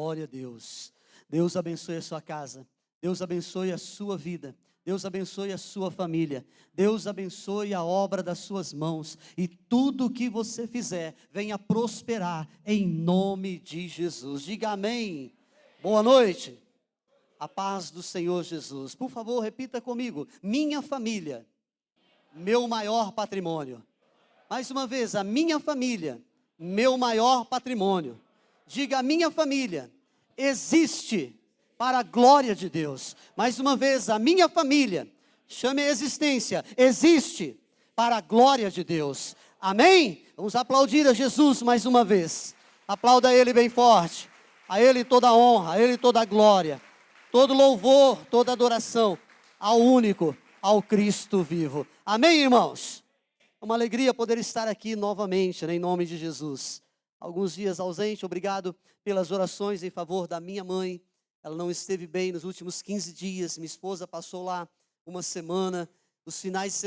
Glória a Deus. Deus abençoe a sua casa. Deus abençoe a sua vida. Deus abençoe a sua família. Deus abençoe a obra das suas mãos. E tudo o que você fizer, venha prosperar em nome de Jesus. Diga amém. Boa noite. A paz do Senhor Jesus. Por favor, repita comigo. Minha família, meu maior patrimônio. Mais uma vez, a minha família, meu maior patrimônio. Diga, a minha família existe para a glória de Deus. Mais uma vez, a minha família, chame a existência, existe para a glória de Deus. Amém? Vamos aplaudir a Jesus mais uma vez. Aplauda Ele bem forte. A Ele toda a honra, a Ele toda a glória. Todo louvor, toda adoração ao único, ao Cristo vivo. Amém, irmãos? É uma alegria poder estar aqui novamente, né, em nome de Jesus. Alguns dias ausente, obrigado pelas orações em favor da minha mãe. Ela não esteve bem nos últimos 15 dias. Minha esposa passou lá uma semana. Os finais de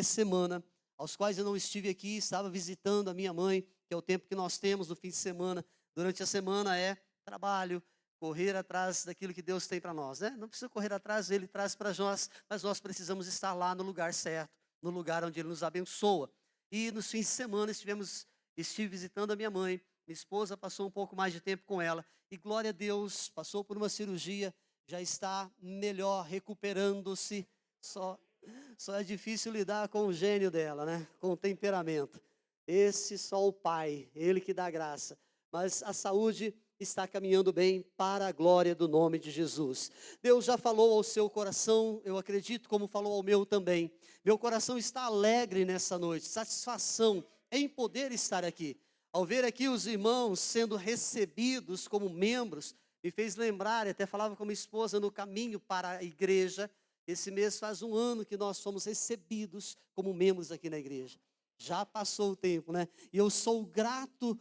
semana, aos quais eu não estive aqui, estava visitando a minha mãe, que é o tempo que nós temos no fim de semana. Durante a semana é trabalho, correr atrás daquilo que Deus tem para nós, né? Não precisa correr atrás, Ele traz para nós, mas nós precisamos estar lá no lugar certo, no lugar onde Ele nos abençoa. E nos fins de semana estive visitando a minha mãe, minha esposa passou um pouco mais de tempo com ela, e glória a Deus, passou por uma cirurgia, já está melhor, recuperando-se, só é difícil lidar com o gênio dela, né? Com o temperamento. Esse só o Pai, Ele que dá graça, mas a saúde está caminhando bem para a glória do nome de Jesus. Deus já falou ao seu coração, eu acredito, como falou ao meu também. Meu coração está alegre nessa noite, satisfação em poder estar aqui. Ao ver aqui os irmãos sendo recebidos como membros, me fez lembrar, até falava com minha esposa no caminho para a igreja. Esse mês faz um ano que nós fomos recebidos como membros aqui na igreja. Já passou o tempo, né? E eu sou grato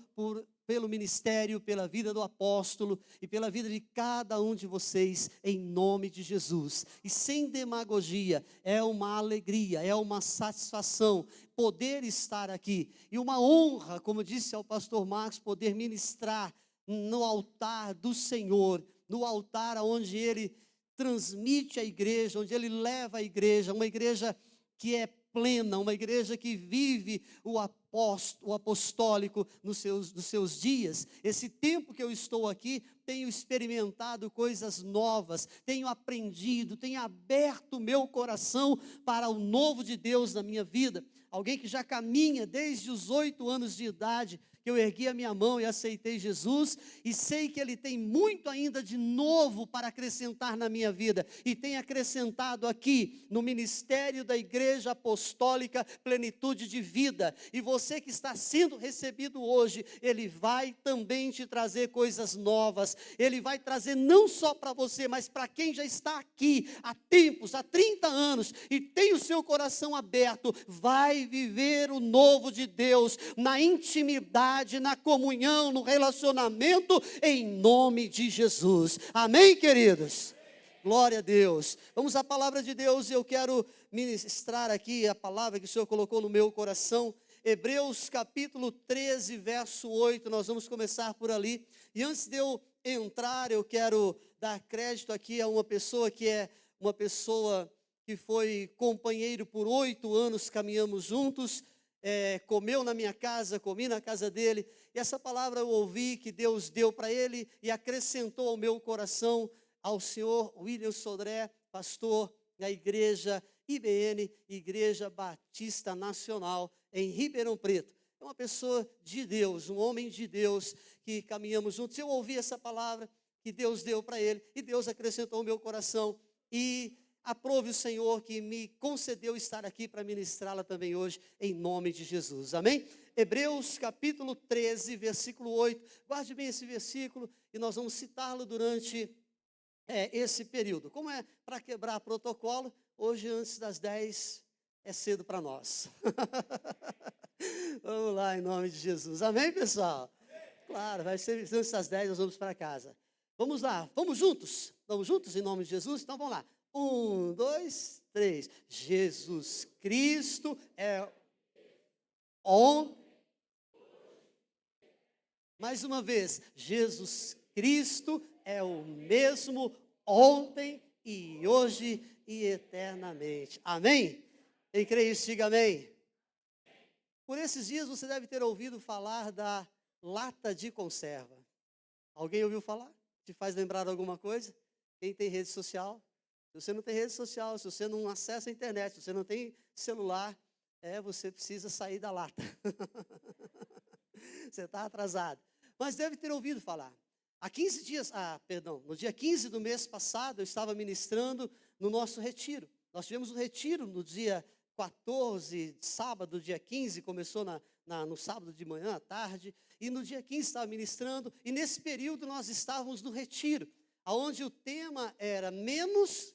pelo ministério, pela vida do apóstolo e pela vida de cada um de vocês, em nome de Jesus. E sem demagogia, é uma alegria, é uma satisfação poder estar aqui. E uma honra, como disse ao pastor Marcos, poder ministrar no altar do Senhor, no altar onde Ele transmite a igreja, onde Ele leva a igreja, uma igreja que é plena, uma igreja que vive o apostólico nos seus dias. Esse tempo que eu estou aqui, tenho experimentado coisas novas, tenho aprendido, tenho aberto meu coração para o novo de Deus na minha vida. Alguém que já caminha desde os 8 anos de idade, que eu ergui a minha mão e aceitei Jesus, e sei que Ele tem muito ainda de novo para acrescentar na minha vida, e tem acrescentado aqui, no ministério da Igreja Apostólica Plenitude de Vida. E você que está sendo recebido hoje, Ele vai também te trazer coisas novas. Ele vai trazer não só para você, mas para quem já está aqui há tempos, há 30 anos, e tem o seu coração aberto, vai viver o novo de Deus, na intimidade, na comunhão, no relacionamento, em nome de Jesus. Amém, queridos? Glória a Deus. Vamos à palavra de Deus, e eu quero ministrar aqui a palavra que o Senhor colocou no meu coração. Hebreus capítulo 13, verso 8, nós vamos começar por ali. E antes de eu entrar, eu quero dar crédito aqui a uma pessoa que foi companheiro por 8 anos, caminhamos juntos, comeu na minha casa, comi na casa dele, e essa palavra eu ouvi que Deus deu para ele e acrescentou ao meu coração, ao senhor William Sodré, pastor da igreja IBN, Igreja Batista Nacional, em Ribeirão Preto. É uma pessoa de Deus, um homem de Deus, que caminhamos juntos. Eu ouvi essa palavra que Deus deu para ele, e Deus acrescentou ao meu coração, e aprove o Senhor que me concedeu estar aqui para ministrá-la também hoje, em nome de Jesus, amém? Hebreus capítulo 13, versículo 8, guarde bem esse versículo, e nós vamos citá-lo durante esse período. Como é para quebrar protocolo, hoje antes das 10 é cedo para nós. Vamos lá, em nome de Jesus, amém, pessoal? Claro, vai ser antes das 10, nós vamos para casa. Vamos lá, vamos juntos em nome de Jesus? Então vamos lá. 1, 2, 3. Jesus Cristo é Mais uma vez, Jesus Cristo é o mesmo ontem e hoje e eternamente. Amém? Quem crê isso, diga amém. Por esses dias você deve ter ouvido falar da lata de conserva. Alguém ouviu falar? Te faz lembrar alguma coisa? Quem tem rede social? Se você não tem rede social, se você não acessa a internet, se você não tem celular, você precisa sair da lata. Você está atrasado. Mas deve ter ouvido falar. No dia 15 do mês passado, eu estava ministrando no nosso retiro. Nós tivemos um retiro no dia 14, sábado, dia 15, começou no sábado de manhã, à tarde, e no dia 15 estava ministrando, e nesse período nós estávamos no retiro, onde o tema era menos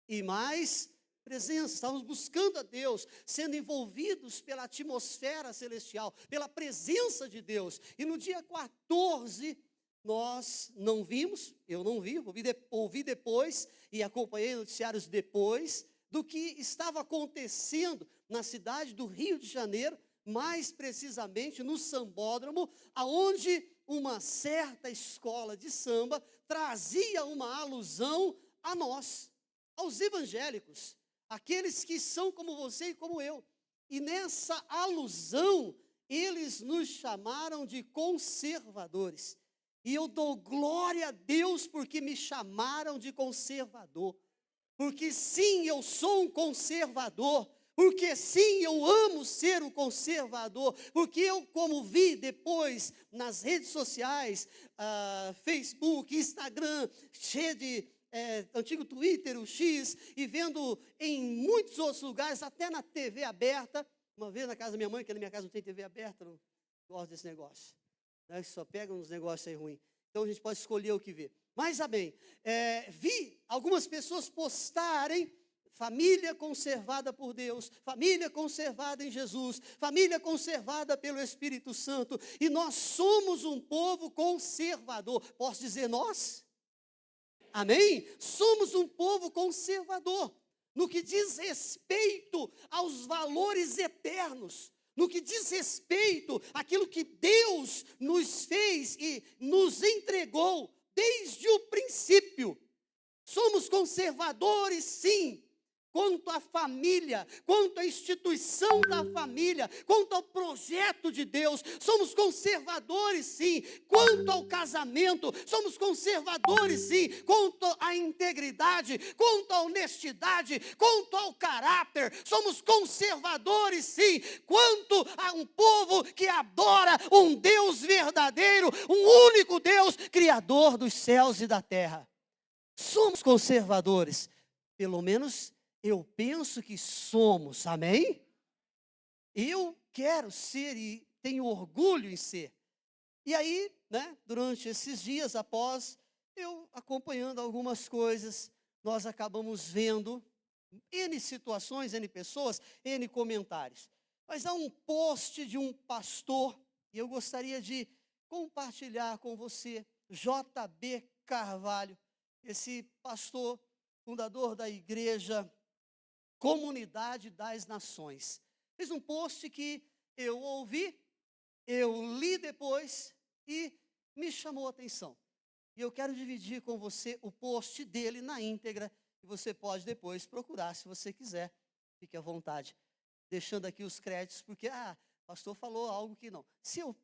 e mais presença. Estávamos buscando a Deus, sendo envolvidos pela atmosfera celestial, pela presença de Deus. E no dia 14, nós não vimos, eu não vi, ouvi depois e acompanhei noticiários depois, do que estava acontecendo na cidade do Rio de Janeiro, mais precisamente no Sambódromo, aonde uma certa escola de samba trazia uma alusão a nós, aos evangélicos, aqueles que são como você e como eu. E nessa alusão, eles nos chamaram de conservadores. E eu dou glória a Deus porque me chamaram de conservador. Porque sim, eu sou um conservador. Porque sim, eu amo ser um conservador. Porque eu, como vi depois nas redes sociais, Facebook, Instagram, cheio de antigo Twitter, o X, e vendo em muitos outros lugares, até na TV aberta, uma vez na casa da minha mãe, que na minha casa não tem TV aberta, não gosto desse negócio, né, só pegam uns negócios aí ruins, então a gente pode escolher o que ver. Mas, bem, vi algumas pessoas postarem família conservada por Deus, família conservada em Jesus, família conservada pelo Espírito Santo, e nós somos um povo conservador. Posso dizer nós? Amém? Somos um povo conservador, no que diz respeito aos valores eternos, no que diz respeito àquilo que Deus nos fez e nos entregou desde o princípio. Somos conservadores, sim, quanto à família, quanto à instituição da família, quanto ao projeto de Deus. Somos conservadores, sim, quanto ao casamento. Somos conservadores, sim, quanto à integridade, quanto à honestidade, quanto ao caráter. Somos conservadores, sim, quanto a um povo que adora um Deus verdadeiro, um único Deus, Criador dos céus e da terra. Somos conservadores, pelo menos eu penso que somos, amém? Eu quero ser e tenho orgulho em ser. E aí, durante esses dias, após eu acompanhando algumas coisas, nós acabamos vendo N situações, N pessoas, N comentários. Mas há um post de um pastor, e eu gostaria de compartilhar com você, J.B. Carvalho, esse pastor, fundador da igreja Comunidade das Nações. Fez um post que eu ouvi, eu li depois e me chamou a atenção. E eu quero dividir com você o post dele na íntegra, e você pode depois procurar, se você quiser, fique à vontade. Deixando aqui os créditos, porque, o pastor falou algo que não. Se eu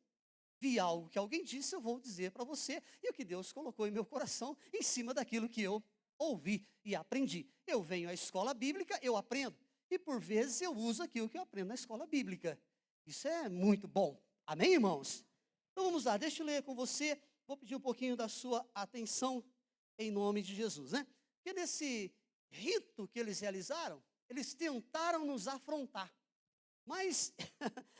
vi algo que alguém disse, eu vou dizer para você, e o que Deus colocou em meu coração, em cima daquilo que eu ouvi e aprendi. Eu venho à escola bíblica, eu aprendo. E por vezes eu uso aquilo que eu aprendo na escola bíblica. Isso é muito bom. Amém, irmãos? Então vamos lá, deixa eu ler com você. Vou pedir um pouquinho da sua atenção em nome de Jesus, né? Porque nesse rito que eles realizaram, eles tentaram nos afrontar. Mas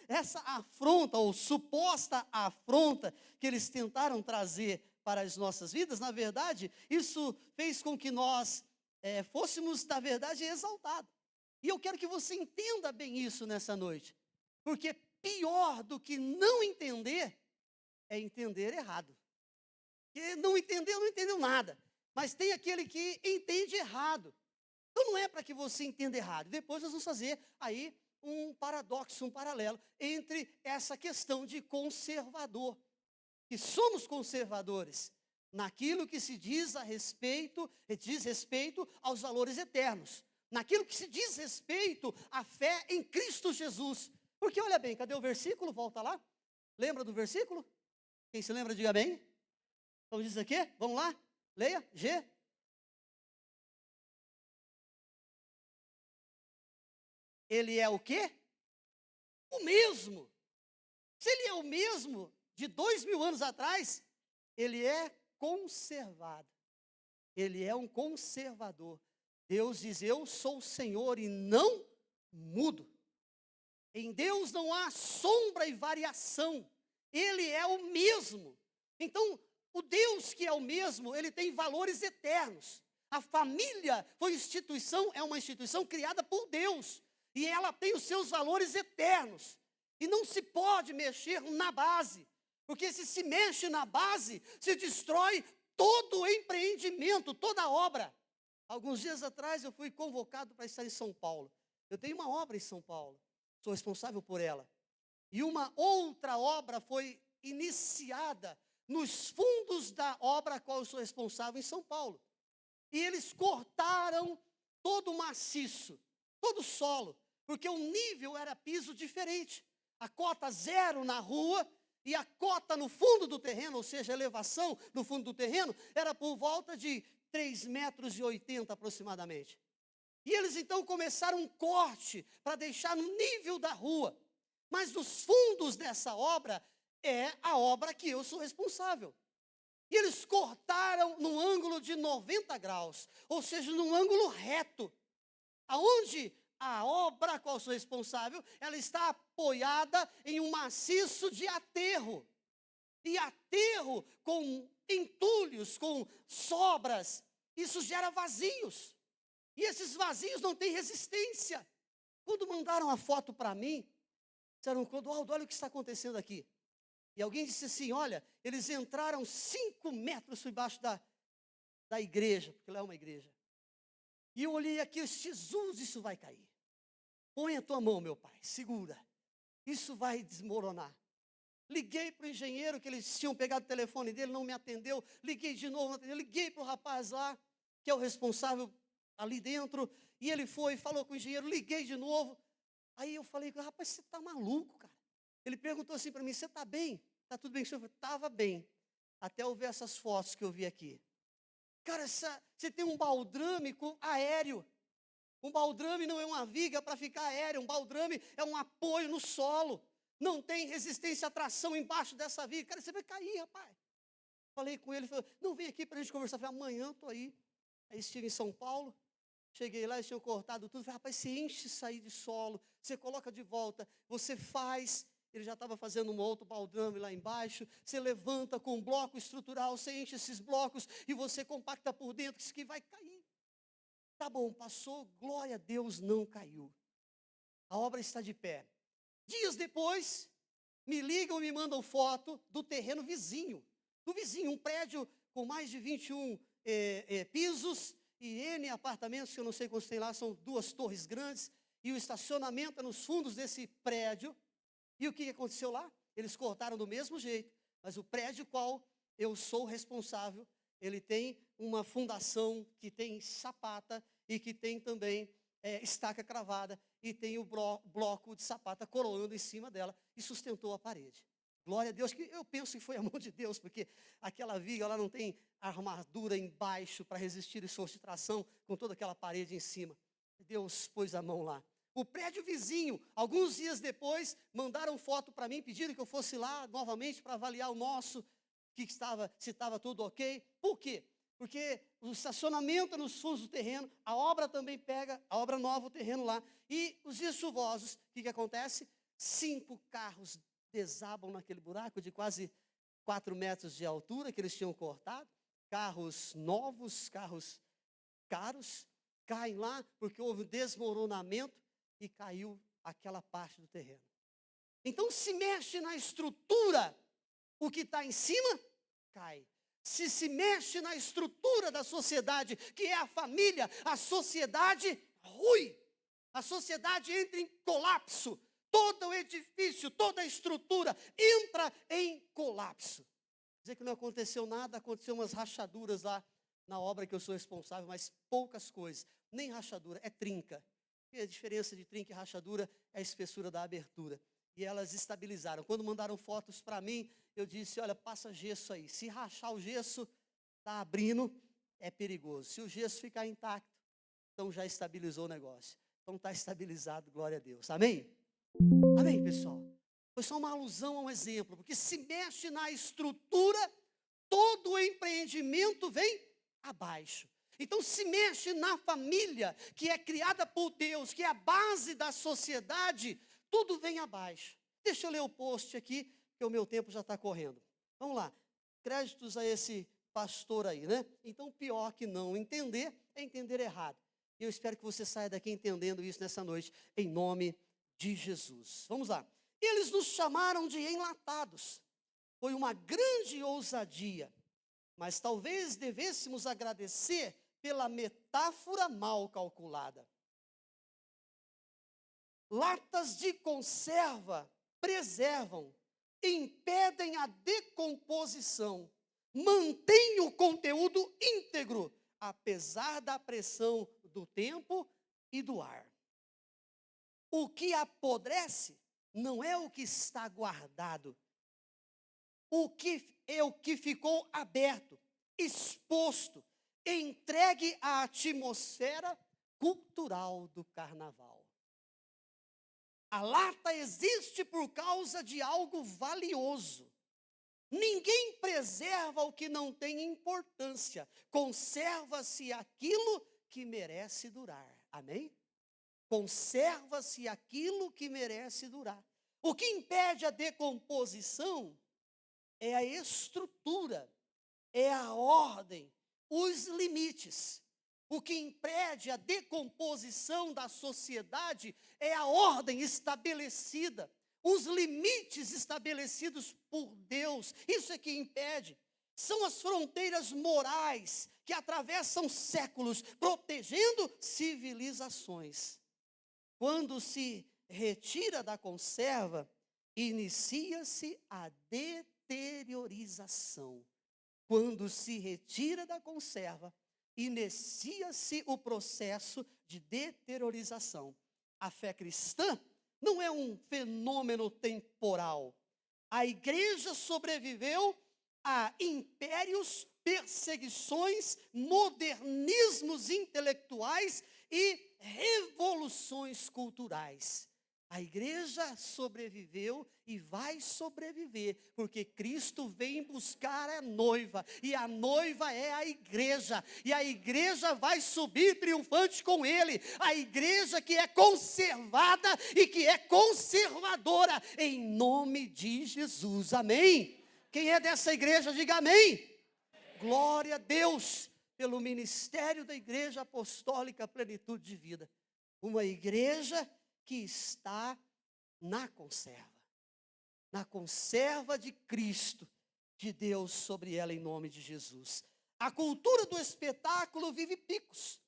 essa afronta, ou suposta afronta, que eles tentaram trazer para as nossas vidas, na verdade, isso fez com que nós fôssemos, na verdade, exaltados. E eu quero que você entenda bem isso nessa noite. Porque pior do que não entender, é entender errado. Porque não entendeu nada. Mas tem aquele que entende errado. Então não é para que você entenda errado. Depois nós vamos fazer aí um paradoxo, um paralelo entre essa questão de conservador, que somos conservadores naquilo que se diz respeito aos valores eternos, naquilo que se diz respeito à fé em Cristo Jesus. Porque olha bem, cadê o versículo? Volta lá. Lembra do versículo? Quem se lembra, diga bem. Então diz aqui, vamos lá, leia, G. Ele é o quê? O mesmo. Se ele é o mesmo de 2000 anos atrás, ele é conservado. Ele é um conservador. Deus diz, eu sou o Senhor e não mudo. Em Deus não há sombra e variação. Ele é o mesmo. Então, o Deus que é o mesmo, ele tem valores eternos. A família é uma instituição criada por Deus. E ela tem os seus valores eternos. E não se pode mexer na base. Porque se mexe na base, se destrói todo o empreendimento, toda a obra. Alguns dias atrás eu fui convocado para estar em São Paulo. Eu tenho uma obra em São Paulo. Sou responsável por ela. E uma outra obra foi iniciada nos fundos da obra a qual eu sou responsável em São Paulo. E eles cortaram todo o maciço, todo o solo, porque o nível era piso diferente. A cota 0 na rua e a cota no fundo do terreno, ou seja, a elevação no fundo do terreno, era por volta de 3,80 metros aproximadamente. E eles então começaram um corte para deixar no nível da rua. Mas os fundos dessa obra é a obra que eu sou responsável. E eles cortaram num ângulo de 90 graus, ou seja, num ângulo reto, aonde a obra a qual eu sou responsável, ela está apoiada em um maciço de aterro. E aterro com entulhos, com sobras, isso gera vazios. E esses vazios não têm resistência. Quando mandaram a foto para mim, disseram, Clodoaldo, olha o que está acontecendo aqui. E alguém disse assim, olha, eles entraram 5 metros debaixo da igreja, porque lá é uma igreja. E eu olhei aqui, Jesus, isso vai cair. Põe a tua mão, meu pai, segura. Isso vai desmoronar. Liguei para o engenheiro, que eles tinham pegado o telefone dele, não me atendeu. Liguei de novo, não atendeu. Liguei para o rapaz lá, que é o responsável ali dentro. E ele foi, falou com o engenheiro, liguei de novo. Aí eu falei, rapaz, você está maluco, cara. Ele perguntou assim para mim, você está bem? Está tudo bem? Eu estava bem. Até eu ver essas fotos que eu vi aqui. Cara, você tem um baldrame aéreo. Um baldrame não é uma viga para ficar aéreo. Um baldrame é um apoio no solo. Não tem resistência à tração embaixo dessa viga. Cara, você vai cair, rapaz. Falei com ele, falou, não, vem aqui para a gente conversar. Falei, amanhã eu estou aí. Aí estive em São Paulo. Cheguei lá, eles tinham cortado tudo. Falei, rapaz, você enche isso aí de solo. Você coloca de volta. Você faz. Ele já estava fazendo um outro baldrame lá embaixo. Você levanta com um bloco estrutural. Você enche esses blocos e você compacta por dentro. Isso que vai cair. Tá bom, passou. Glória a Deus, não caiu. A obra está de pé. Dias depois, me ligam e me mandam foto do terreno vizinho. Do vizinho, um prédio com mais de 21 pisos e N apartamentos, que eu não sei quantos tem lá, são 2 torres grandes. E o estacionamento é nos fundos desse prédio. E o que aconteceu lá? Eles cortaram do mesmo jeito. Mas o prédio qual eu sou responsável, ele tem uma fundação que tem sapata e que tem também estaca cravada e tem o bloco de sapata coroando em cima dela e sustentou a parede. Glória a Deus, que eu penso que foi a mão de Deus, porque aquela viga ela não tem armadura embaixo para resistir esforço de tração com toda aquela parede em cima. Deus pôs a mão lá. O prédio vizinho, alguns dias depois, mandaram foto para mim, pediram que eu fosse lá novamente para avaliar o nosso, se estava tudo ok. Por quê? Porque o estacionamento nos fundos do terreno, a obra também pega, a obra nova, o terreno lá. E os dias chuvosos, o que acontece? 5 carros desabam naquele buraco de quase 4 metros de altura que eles tinham cortado. Carros novos, carros caros, caem lá porque houve um desmoronamento e caiu aquela parte do terreno. Então se mexe na estrutura, o que está em cima, cai. Se mexe na estrutura da sociedade, que é a família, a sociedade rui. A sociedade entra em colapso. Todo o edifício, toda a estrutura entra em colapso. Dizer que não aconteceu nada, aconteceu umas rachaduras lá na obra que eu sou responsável, mas poucas coisas. Nem rachadura, é trinca. E a diferença de trinca e rachadura é a espessura da abertura. E elas estabilizaram. Quando mandaram fotos para mim, eu disse, olha, passa gesso aí. Se rachar o gesso, está abrindo, é perigoso. Se o gesso ficar intacto, então já estabilizou o negócio. Então está estabilizado, glória a Deus. Amém? Amém, pessoal? Foi só uma alusão a um exemplo, porque se mexe na estrutura, todo o empreendimento vem abaixo. Então se mexe na família, que é criada por Deus, que é a base da sociedade, tudo vem abaixo. Deixa eu ler o post aqui, que o meu tempo já está correndo. Vamos lá. Créditos a esse pastor aí, né? Então pior que não entender, é entender errado. E eu espero que você saia daqui entendendo isso nessa noite, em nome de Jesus. Vamos lá. Eles nos chamaram de enlatados. Foi uma grande ousadia, mas talvez devêssemos agradecer pela metáfora mal calculada. Latas de conserva preservam, impedem a decomposição, mantêm o conteúdo íntegro, apesar da pressão do tempo e do ar. O que apodrece não é o que está guardado, o que ficou aberto, exposto, entregue à atmosfera cultural do carnaval. A lata existe por causa de algo valioso. Ninguém preserva o que não tem importância. Conserva-se aquilo que merece durar. Amém? Conserva-se aquilo que merece durar. O que impede a decomposição é a estrutura, é a ordem, os limites. O que impede a decomposição da sociedade é a ordem estabelecida, os limites estabelecidos por Deus. Isso é que impede. São as fronteiras morais que atravessam séculos, protegendo civilizações. Quando se retira da conserva, inicia-se a deteriorização. Quando se retira da conserva, inicia-se o processo de deteriorização. A fé cristã não é um fenômeno temporal. A igreja sobreviveu a impérios, perseguições, modernismos intelectuais e revoluções culturais. A igreja sobreviveu e vai sobreviver, porque Cristo vem buscar a noiva, e a noiva é a igreja, e a igreja vai subir triunfante com ele, a igreja que é conservada e que é conservadora, em nome de Jesus, amém? Quem é dessa igreja, diga amém. Glória a Deus pelo ministério da Igreja Apostólica Plenitude de Vida. Uma igreja que está na conserva de Cristo, de Deus sobre ela em nome de Jesus. A cultura do espetáculo vive picos,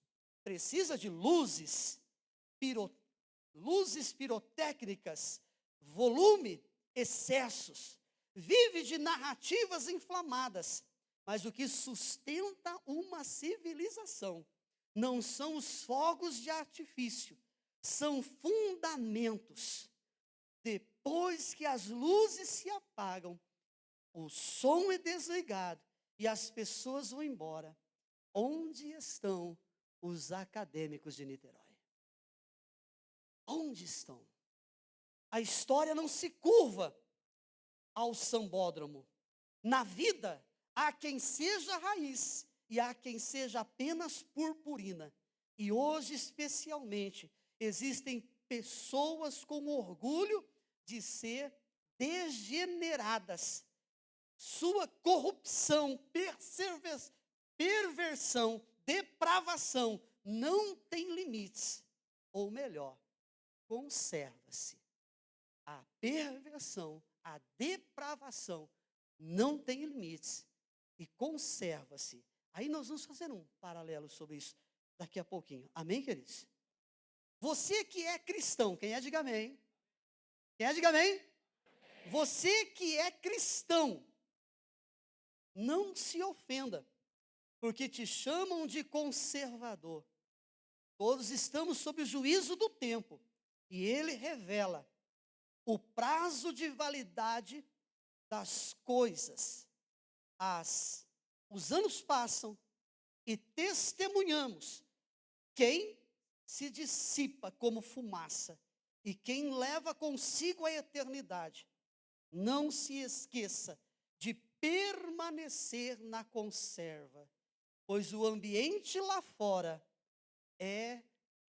precisa de luzes pirotécnicas, volume, excessos, vive de narrativas inflamadas, mas o que sustenta uma civilização não são os fogos de artifício, são fundamentos. Depois que as luzes se apagam, o som é desligado e as pessoas vão embora. Onde estão os acadêmicos de Niterói? Onde estão? A história não se curva ao sambódromo. Na vida, há quem seja raiz e há quem seja apenas purpurina. E hoje, especialmente, existem pessoas com orgulho de ser degeneradas. Sua corrupção, perversão, depravação não tem limites. Ou melhor, conserva-se. A perversão, a depravação não tem limites e conserva-se. Aí nós vamos fazer um paralelo sobre isso daqui a pouquinho. Amém, queridos? Você que é cristão, quem é, diga amém. Quem é, diga amém. Você que é cristão, não se ofenda, porque te chamam de conservador. Todos estamos sob o juízo do tempo, e ele revela o prazo de validade das coisas. Os anos passam e testemunhamos quem se dissipa como fumaça e quem leva consigo a eternidade. Não se esqueça de permanecer na conserva, pois o ambiente lá fora é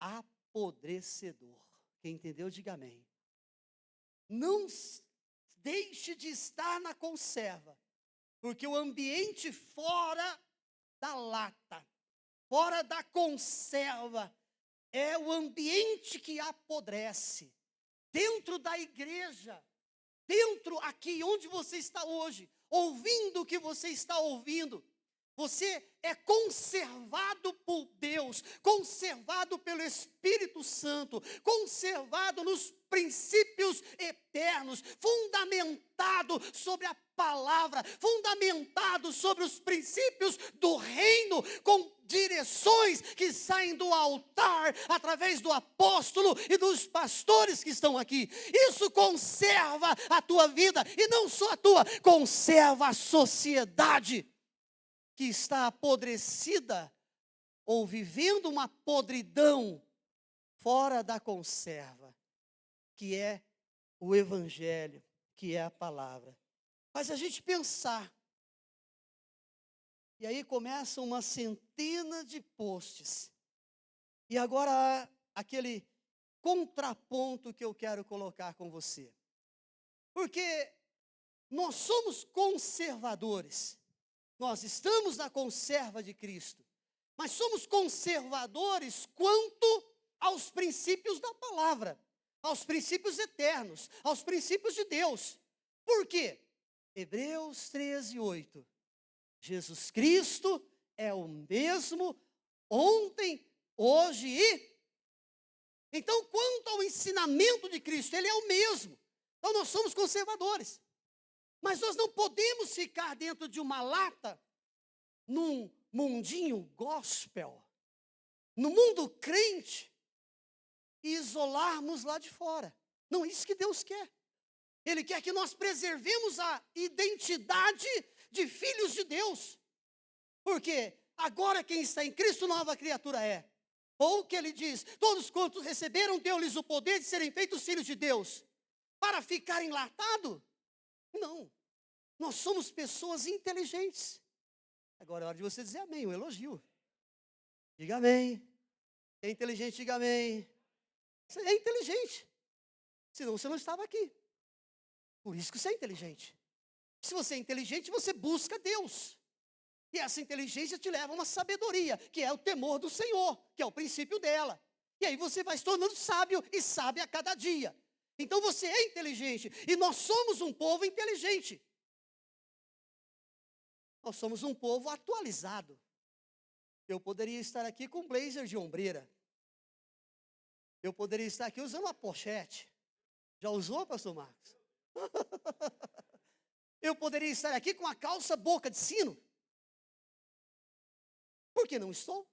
apodrecedor. Quem entendeu, diga amém. Não deixe de estar na conserva, porque o ambiente fora da lata, fora da conserva, é o ambiente que apodrece. Dentro da igreja, dentro aqui onde você está hoje, ouvindo o que você está ouvindo, você é conservado por Deus, conservado pelo Espírito Santo, conservado nos princípios eternos, fundamentado sobre a palavra, fundamentado sobre os princípios do reino, com direções que saem do altar, através do apóstolo e dos pastores que estão aqui. Isso conserva a tua vida, e não só a tua, conserva a sociedade que está apodrecida ou vivendo uma podridão fora da conserva, que é o evangelho, que é a palavra. Faz a gente pensar. E aí começa uma centena de posts. E agora há aquele contraponto que eu quero colocar com você. Porque nós somos conservadores. Nós estamos na conserva de Cristo, mas somos conservadores quanto aos princípios da palavra, aos princípios eternos, aos princípios de Deus. Por quê? Hebreus 13:8. Jesus Cristo é o mesmo ontem, hoje e... Então, quanto ao ensinamento de Cristo, ele é o mesmo. Então, nós somos conservadores. Mas nós não podemos ficar dentro de uma lata, num mundinho gospel, no mundo crente, e isolarmos lá de fora. Não é isso que Deus quer. Ele quer que nós preservemos a identidade de filhos de Deus. Porque agora quem está em Cristo, nova criatura é. Ou que ele diz, todos quantos receberam, deu-lhes o poder de serem feitos filhos de Deus. Para ficar enlatado? Não, nós somos pessoas inteligentes. Agora é hora de você dizer amém, um elogio. Diga amém. É inteligente, diga amém. Você é inteligente, senão você não estava aqui. Por isso que você é inteligente. Se você é inteligente, você busca Deus. E essa inteligência te leva a uma sabedoria, que é o temor do Senhor, que é o princípio dela. E aí você vai se tornando sábio e sábia a cada dia. Então você é inteligente, e nós somos um povo inteligente. Nós somos um povo atualizado. Eu poderia estar aqui com blazer de ombreira. Eu poderia estar aqui usando uma pochete. Já usou, pastor Marcos? Eu poderia estar aqui com a calça boca de sino. Por que não estou?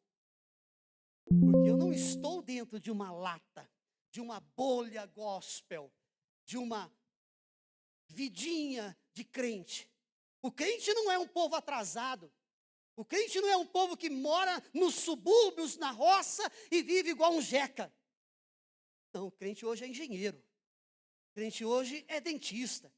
Porque eu não estou dentro de uma lata, de uma bolha gospel, de uma vidinha de crente. O crente não é um povo atrasado. O crente não é um povo que mora nos subúrbios, na roça e vive igual um jeca. Não, o crente hoje é engenheiro. O crente hoje é dentista.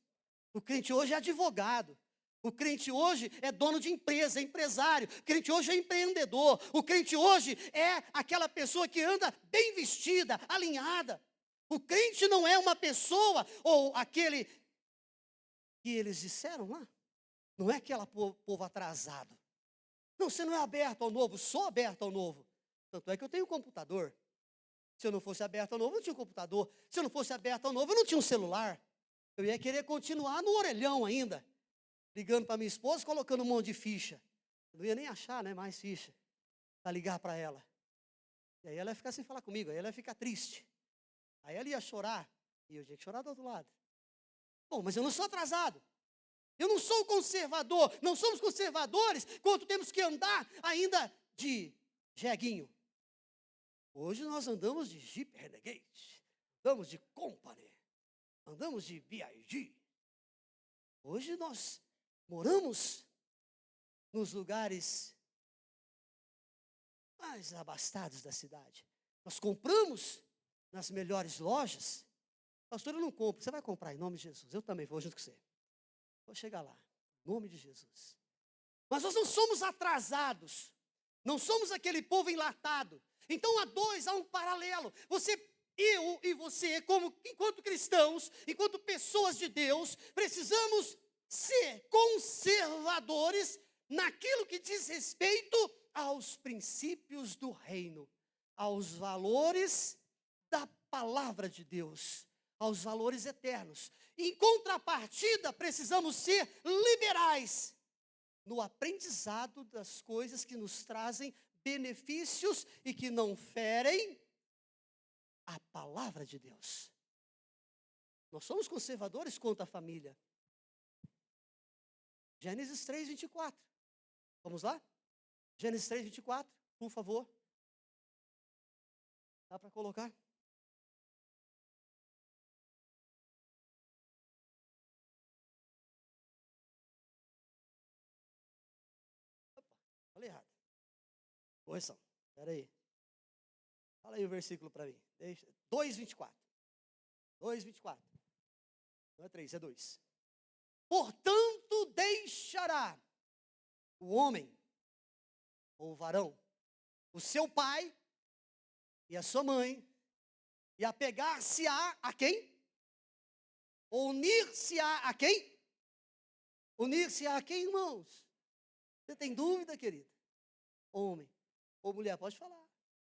O crente hoje é advogado. O crente hoje é dono de empresa, é empresário. O crente hoje é empreendedor. O crente hoje é aquela pessoa que anda bem vestida, alinhada. O crente não é uma pessoa ou aquele que eles disseram lá. Não é aquele povo atrasado. Não, você não é aberto ao novo. Sou aberto ao novo. Tanto é que eu tenho um computador. Se eu não fosse aberto ao novo, eu não tinha um computador. Se eu não fosse aberto ao novo, eu não tinha um celular. Eu ia querer continuar no orelhão ainda. Ligando para minha esposa, colocando um monte de ficha. Eu não ia nem achar, né, mais ficha para ligar para ela. E aí ela ia ficar sem falar comigo, aí ela ia ficar triste. Aí ela ia chorar, e eu tinha que chorar do outro lado. Bom, mas eu não sou atrasado. Eu não sou conservador. Não somos conservadores quando temos que andar ainda de jeguinho. Hoje nós andamos de Jeep Renegade, andamos de Company, andamos de BIG. Hoje nós moramos nos lugares mais abastados da cidade. Nós compramos nas melhores lojas. Pastor, eu não compro. Você vai comprar em nome de Jesus. Eu também vou junto com você. Vou chegar lá, em nome de Jesus. Mas nós não somos atrasados. Não somos aquele povo enlatado. Então há um paralelo. Eu e você, enquanto cristãos, enquanto pessoas de Deus, precisamos ser conservadores naquilo que diz respeito aos princípios do reino, aos valores da palavra de Deus, aos valores eternos. Em contrapartida, precisamos ser liberais no aprendizado das coisas que nos trazem benefícios e que não ferem a palavra de Deus. Nós somos conservadores quanto à família. Gênesis 3, 24. Vamos lá? Gênesis 3, 24, por favor. Dá para colocar? Falei errado. Correção. Espera aí. Fala aí o versículo para mim. 2:24. 2:24. Não é 3, é 2. Portanto, deixará o homem, ou o varão, o seu pai e a sua mãe, e apegar-se-á a quem? Unir-se-á a quem? Unir-se-á a quem, irmãos? Você tem dúvida, querido? Homem ou mulher, pode falar.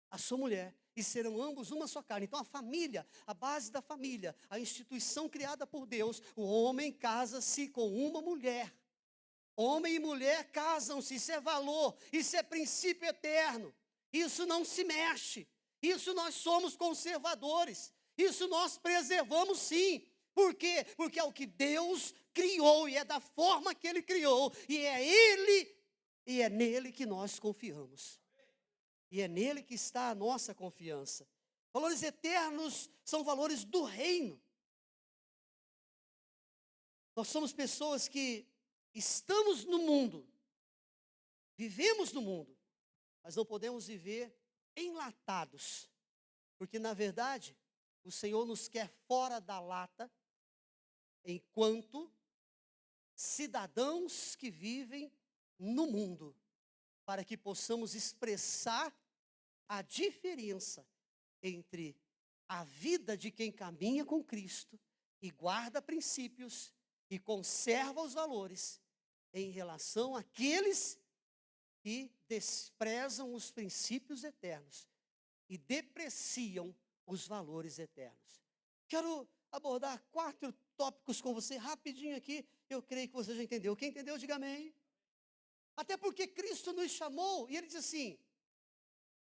A sua mulher, e serão ambos uma só carne. Então a família, a base da família, a instituição criada por Deus, o homem casa-se com uma mulher. Homem e mulher casam-se, isso é valor, isso é princípio eterno. Isso não se mexe. Isso nós somos conservadores. Isso nós preservamos sim. Por quê? Porque é o que Deus criou e é da forma que Ele criou. E é nele que nós confiamos. E é nele que está a nossa confiança. Valores eternos são valores do reino. Nós somos pessoas que estamos no mundo, vivemos no mundo, mas não podemos viver enlatados. Porque, na verdade, o Senhor nos quer fora da lata, enquanto cidadãos que vivem no mundo, para que possamos expressar a diferença entre a vida de quem caminha com Cristo e guarda princípios e conserva os valores em relação àqueles que desprezam os princípios eternos e depreciam os valores eternos. Quero abordar 4 tópicos com você rapidinho aqui. Eu creio que você já entendeu. Quem entendeu, diga amém. Até porque Cristo nos chamou e Ele diz assim: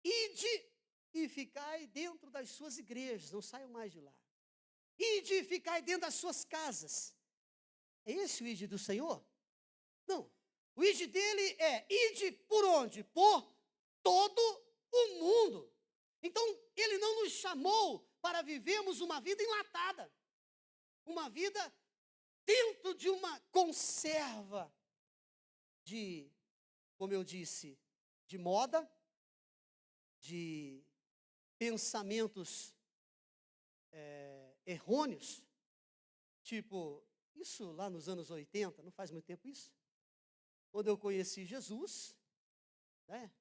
ide e ficai dentro das suas igrejas, não saiam mais de lá. Ide e ficai dentro das suas casas. É esse o ide do Senhor? Não. O ide dele é ide por onde? Por todo o mundo. Então, Ele não nos chamou para vivermos uma vida enlatada. Uma vida dentro de uma conserva de, como eu disse, de moda, de pensamentos errôneos, tipo, isso lá nos anos 80, não faz muito tempo isso, quando eu conheci Jesus, né,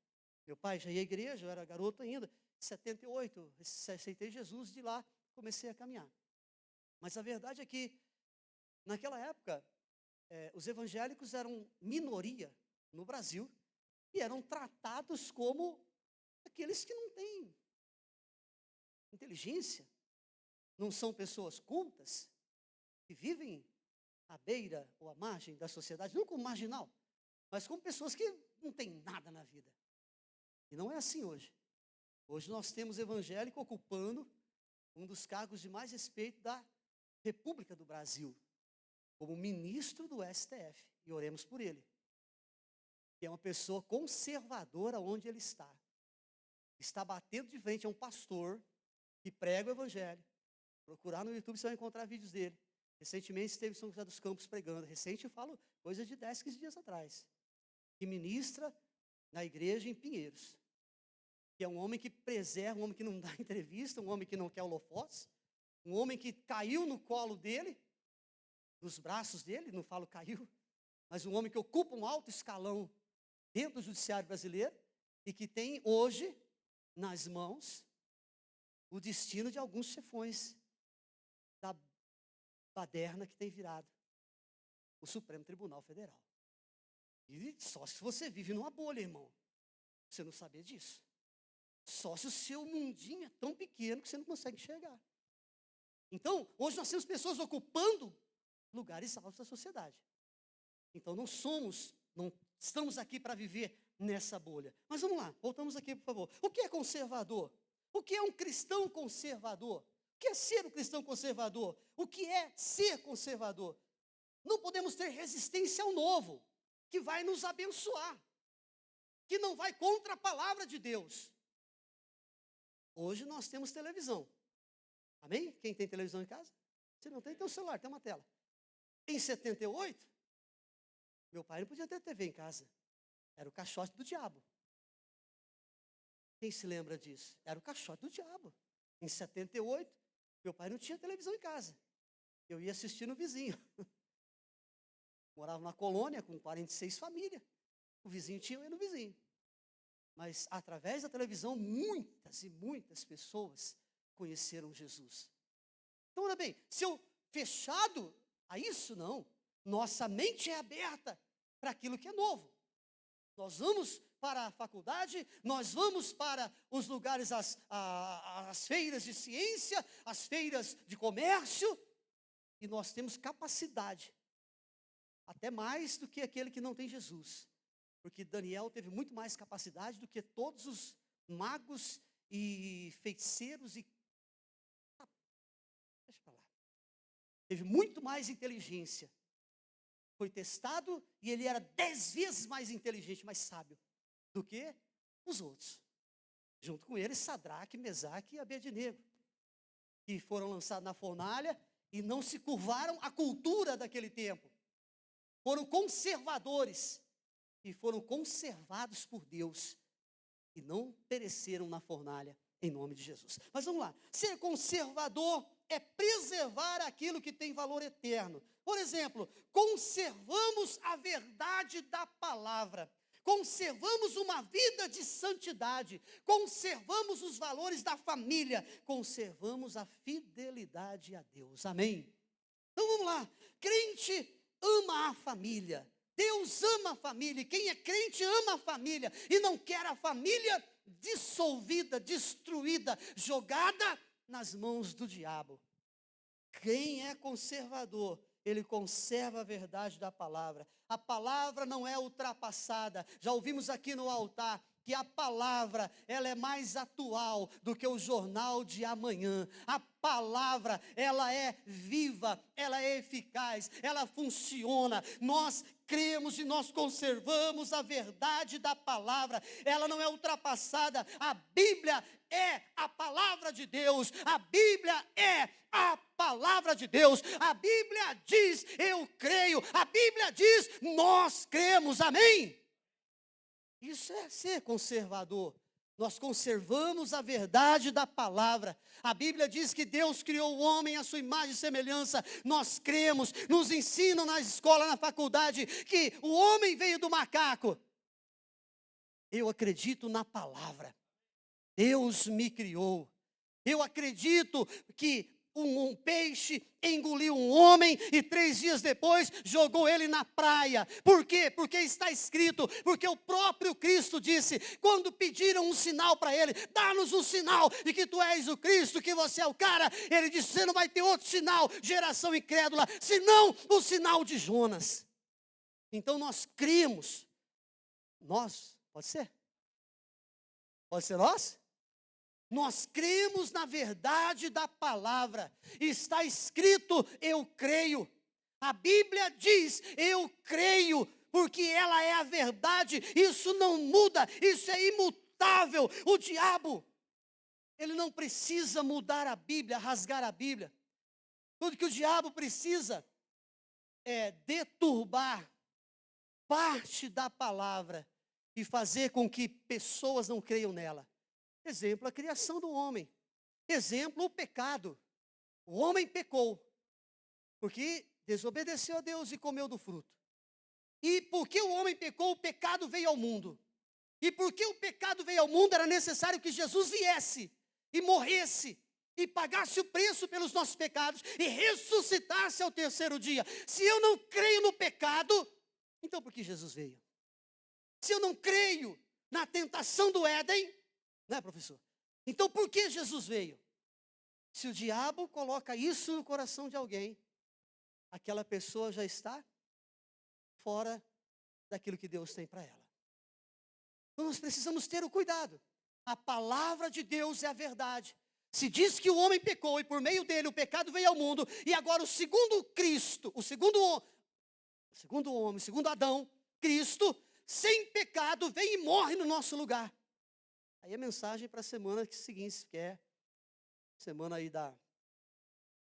meu pai já ia à igreja, eu era garoto ainda, em 78, aceitei Jesus, de lá comecei a caminhar. Mas a verdade é que, naquela época, os evangélicos eram minoria no Brasil e eram tratados como aqueles que não têm inteligência, não são pessoas cultas, que vivem à beira ou à margem da sociedade, não como marginal, mas como pessoas que não têm nada na vida. E não é assim hoje. Hoje nós temos evangélico ocupando um dos cargos de mais respeito da República do Brasil, como ministro do STF, e oremos por ele, que é uma pessoa conservadora onde ele está batendo de frente a um pastor que prega o evangelho. Procurar no YouTube, você vai encontrar vídeos dele. Recentemente esteve em São José dos Campos pregando, recente eu falo coisa de 10, 15 dias atrás, que ministra na igreja em Pinheiros, que é um homem que preserva, um homem que não dá entrevista, um homem que não quer holofotes, um homem que caiu no colo dele, nos braços dele, não falo caiu, mas um homem que ocupa um alto escalão dentro do judiciário brasileiro e que tem hoje nas mãos o destino de alguns chefões da baderna que tem virado o Supremo Tribunal Federal. E só se você vive numa bolha, irmão, você não saber disso. Só se o seu mundinho é tão pequeno que você não consegue enxergar. Então, hoje nós temos pessoas ocupando lugares altos da sociedade. Então, não estamos aqui para viver nessa bolha. Mas vamos lá, voltamos aqui, por favor. O que é conservador? O que é um cristão conservador? O que é ser um cristão conservador? O que é ser conservador? Não podemos ter resistência ao novo, que vai nos abençoar, que não vai contra a palavra de Deus. Hoje nós temos televisão. Amém? Quem tem televisão em casa? Se não tem, tem um celular, tem uma tela. Em 78, meu pai não podia ter TV em casa. Era o caixote do diabo. Quem se lembra disso? Era o caixote do diabo. Em 78, meu pai não tinha televisão em casa. Eu ia assistir no vizinho. Morava numa colônia com 46 famílias. O vizinho tinha, eu ia no vizinho. Mas através da televisão, muitas e muitas pessoas conheceram Jesus. Então, olha bem, se eu fechado a isso, não. Nossa mente é aberta para aquilo que é novo. Nós vamos para a faculdade, nós vamos para os lugares, as feiras de ciência, as feiras de comércio, e nós temos capacidade, até mais do que aquele que não tem Jesus. Porque Daniel teve muito mais capacidade do que todos os magos e feiticeiros e... Deixa para lá. Teve muito mais inteligência. Foi testado e ele era 10 vezes mais inteligente, mais sábio do que os outros. Junto com ele, Sadraque, Mesaque e Abednego, que foram lançados na fornalha e não se curvaram à cultura daquele tempo. Foram conservadores e foram conservados por Deus e não pereceram na fornalha em nome de Jesus. Mas vamos lá, ser conservador é preservar aquilo que tem valor eterno. Por exemplo, conservamos a verdade da palavra, conservamos uma vida de santidade, conservamos os valores da família, conservamos a fidelidade a Deus. Amém? Então vamos lá, crente ama a família, Deus ama a família, e quem é crente ama a família, e não quer a família dissolvida, destruída, jogada nas mãos do diabo. Quem é conservador, ele conserva a verdade da palavra. A palavra não é ultrapassada. Já ouvimos aqui no altar que a palavra, ela é mais atual do que o jornal de amanhã. A palavra, ela é viva, ela é eficaz, ela funciona. Nós cremos e nós conservamos a verdade da palavra. Ela não é ultrapassada. A Bíblia é a palavra de Deus. A Bíblia é a palavra de Deus. A Bíblia diz, eu creio. A Bíblia diz, nós cremos. Amém? Isso é ser conservador. Nós conservamos a verdade da palavra. A Bíblia diz que Deus criou o homem à sua imagem e semelhança. Nós cremos, nos ensinam na escola, na faculdade, que o homem veio do macaco. Eu acredito na palavra. Deus me criou. Eu acredito que um peixe engoliu um homem e 3 dias depois jogou ele na praia. Por quê? Porque está escrito, porque o próprio Cristo disse, quando pediram um sinal para ele, dá-nos um sinal de que tu és o Cristo, que você é o cara. Ele disse, você não vai ter outro sinal, geração incrédula, senão o sinal de Jonas. Então nós criamos. Nós, pode ser? Pode ser nós? Nós cremos na verdade da palavra. Está escrito, eu creio. A Bíblia diz, eu creio, porque ela é a verdade. Isso não muda, isso é imutável. O diabo, ele não precisa mudar a Bíblia, rasgar a Bíblia. Tudo que o diabo precisa é deturbar parte da palavra e fazer com que pessoas não creiam nela. Exemplo, a criação do homem. Exemplo, o pecado. O homem pecou, porque desobedeceu a Deus e comeu do fruto. E porque o homem pecou, o pecado veio ao mundo. E porque o pecado veio ao mundo, era necessário que Jesus viesse e morresse e pagasse o preço pelos nossos pecados e ressuscitasse ao terceiro dia. Se eu não creio no pecado, então por que Jesus veio? Se eu não creio na tentação do Éden, né, professor? Então por que Jesus veio? Se o diabo coloca isso no coração de alguém, aquela pessoa já está fora daquilo que Deus tem para ela. Então nós precisamos ter o cuidado. A palavra de Deus é a verdade. Se diz que o homem pecou e por meio dele o pecado veio ao mundo, e agora o segundo Cristo, o segundo homem, o segundo Adão, Cristo, sem pecado, vem e morre no nosso lugar. Aí a mensagem para a semana seguinte, que é semana aí da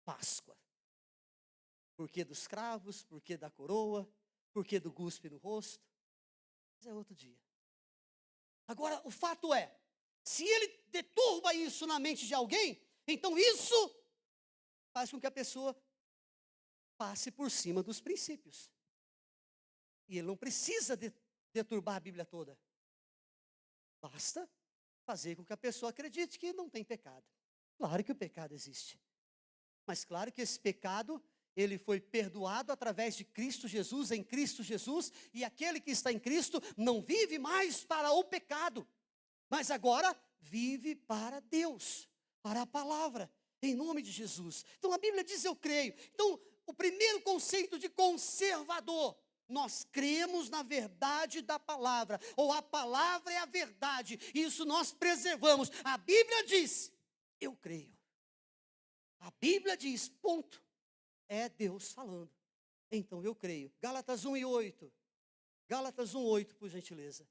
Páscoa. Por que dos cravos, por que da coroa, por que do cuspe no rosto? Mas é outro dia. Agora, o fato é, se ele deturba isso na mente de alguém, então isso faz com que a pessoa passe por cima dos princípios. E ele não precisa deturbar a Bíblia toda. Basta fazer com que a pessoa acredite que não tem pecado. Claro que o pecado existe. Mas claro que esse pecado, ele foi perdoado através de Cristo Jesus, em Cristo Jesus, e aquele que está em Cristo não vive mais para o pecado, mas agora vive para Deus, para a palavra, em nome de Jesus. Então a Bíblia diz eu creio. Então o primeiro conceito de conservador, nós cremos na verdade da palavra, ou a palavra é a verdade, isso nós preservamos. A Bíblia diz, eu creio. A Bíblia diz, ponto. É Deus falando. Então eu creio. Gálatas 1:8. Gálatas 1:8, por gentileza.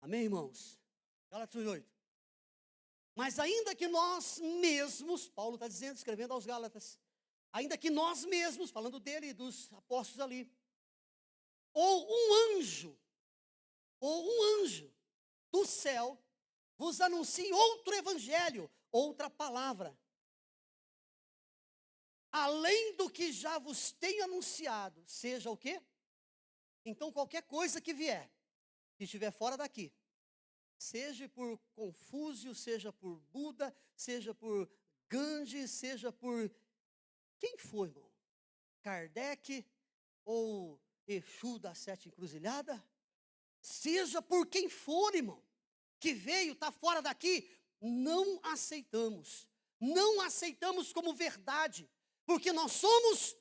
Amém, irmãos? Gálatas 1:8. Mas ainda que nós mesmos, Paulo está dizendo, escrevendo aos Gálatas, ainda que nós mesmos, falando dele e dos apóstolos ali, ou um anjo do céu vos anuncie outro evangelho, outra palavra, além do que já vos tenho anunciado, seja o quê? Então qualquer coisa que vier, que estiver fora daqui, seja por Confúcio, seja por Buda, seja por Gandhi, seja por quem for, irmão, Kardec ou Exu da Sete Encruzilhada, seja por quem for, irmão, que veio, está fora daqui, não aceitamos como verdade, porque nós somos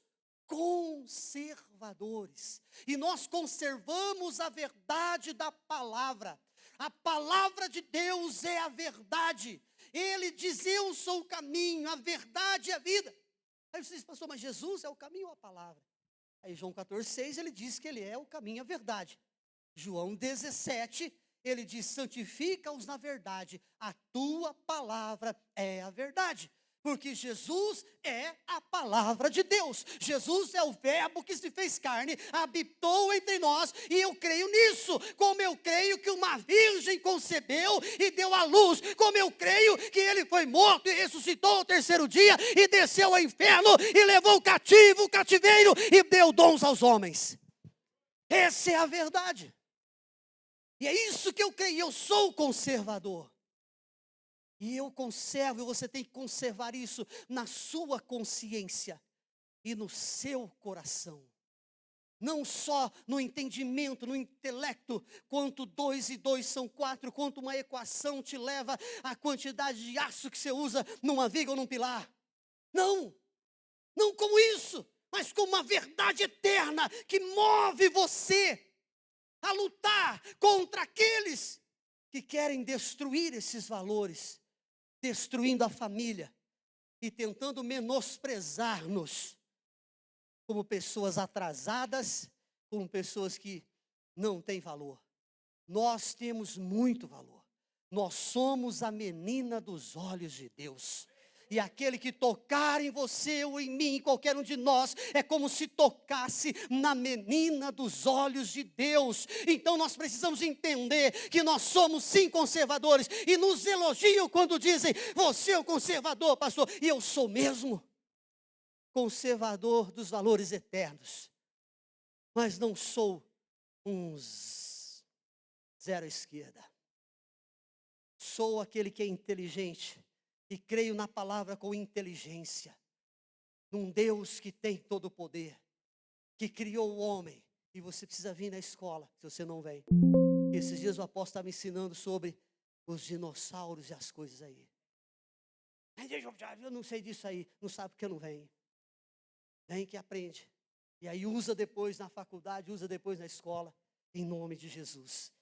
conservadores, e nós conservamos a verdade da palavra. A palavra de Deus é a verdade. Ele diz, eu sou o caminho, a verdade e a vida. Aí você diz, pastor, mas Jesus é o caminho ou a palavra? Aí João 14:6, ele diz que ele é o caminho e a verdade. João 17, ele diz, santifica-os na verdade, a tua palavra é a verdade. Porque Jesus é a palavra de Deus. Jesus é o verbo que se fez carne, habitou entre nós, e eu creio nisso. Como eu creio que uma virgem concebeu e deu à luz. Como eu creio que ele foi morto e ressuscitou ao terceiro dia, e desceu ao inferno, e levou o cativo, o cativeiro, e deu dons aos homens. Essa é a verdade. E é isso que eu creio, eu sou conservador. E eu conservo, e você tem que conservar isso na sua consciência e no seu coração. Não só no entendimento, no intelecto, quanto 2 e 2 são 4, quanto uma equação te leva à quantidade de aço que você usa numa viga ou num pilar. Não como isso. mas como uma verdade eterna que move você a lutar contra aqueles que querem destruir esses valores, destruindo a família e tentando menosprezar-nos como pessoas atrasadas, como pessoas que não têm valor. Nós temos muito valor. Nós somos a menina dos olhos de Deus. E aquele que tocar em você ou em mim, em qualquer um de nós, é como se tocasse na menina dos olhos de Deus. Então nós precisamos entender que nós somos sim conservadores. E nos elogiam quando dizem, você é o conservador, pastor. E eu sou mesmo conservador dos valores eternos. Mas não sou um zero à esquerda. Sou aquele que é inteligente e creio na palavra com inteligência. Num Deus que tem todo o poder, que criou o homem. E você precisa vir na escola, se você não vem. Esses dias o apóstolo estava me ensinando sobre os dinossauros e as coisas aí. Eu não sei disso aí, não sabe porque não vem. Vem que aprende. E aí usa depois na faculdade, usa depois na escola, em nome de Jesus.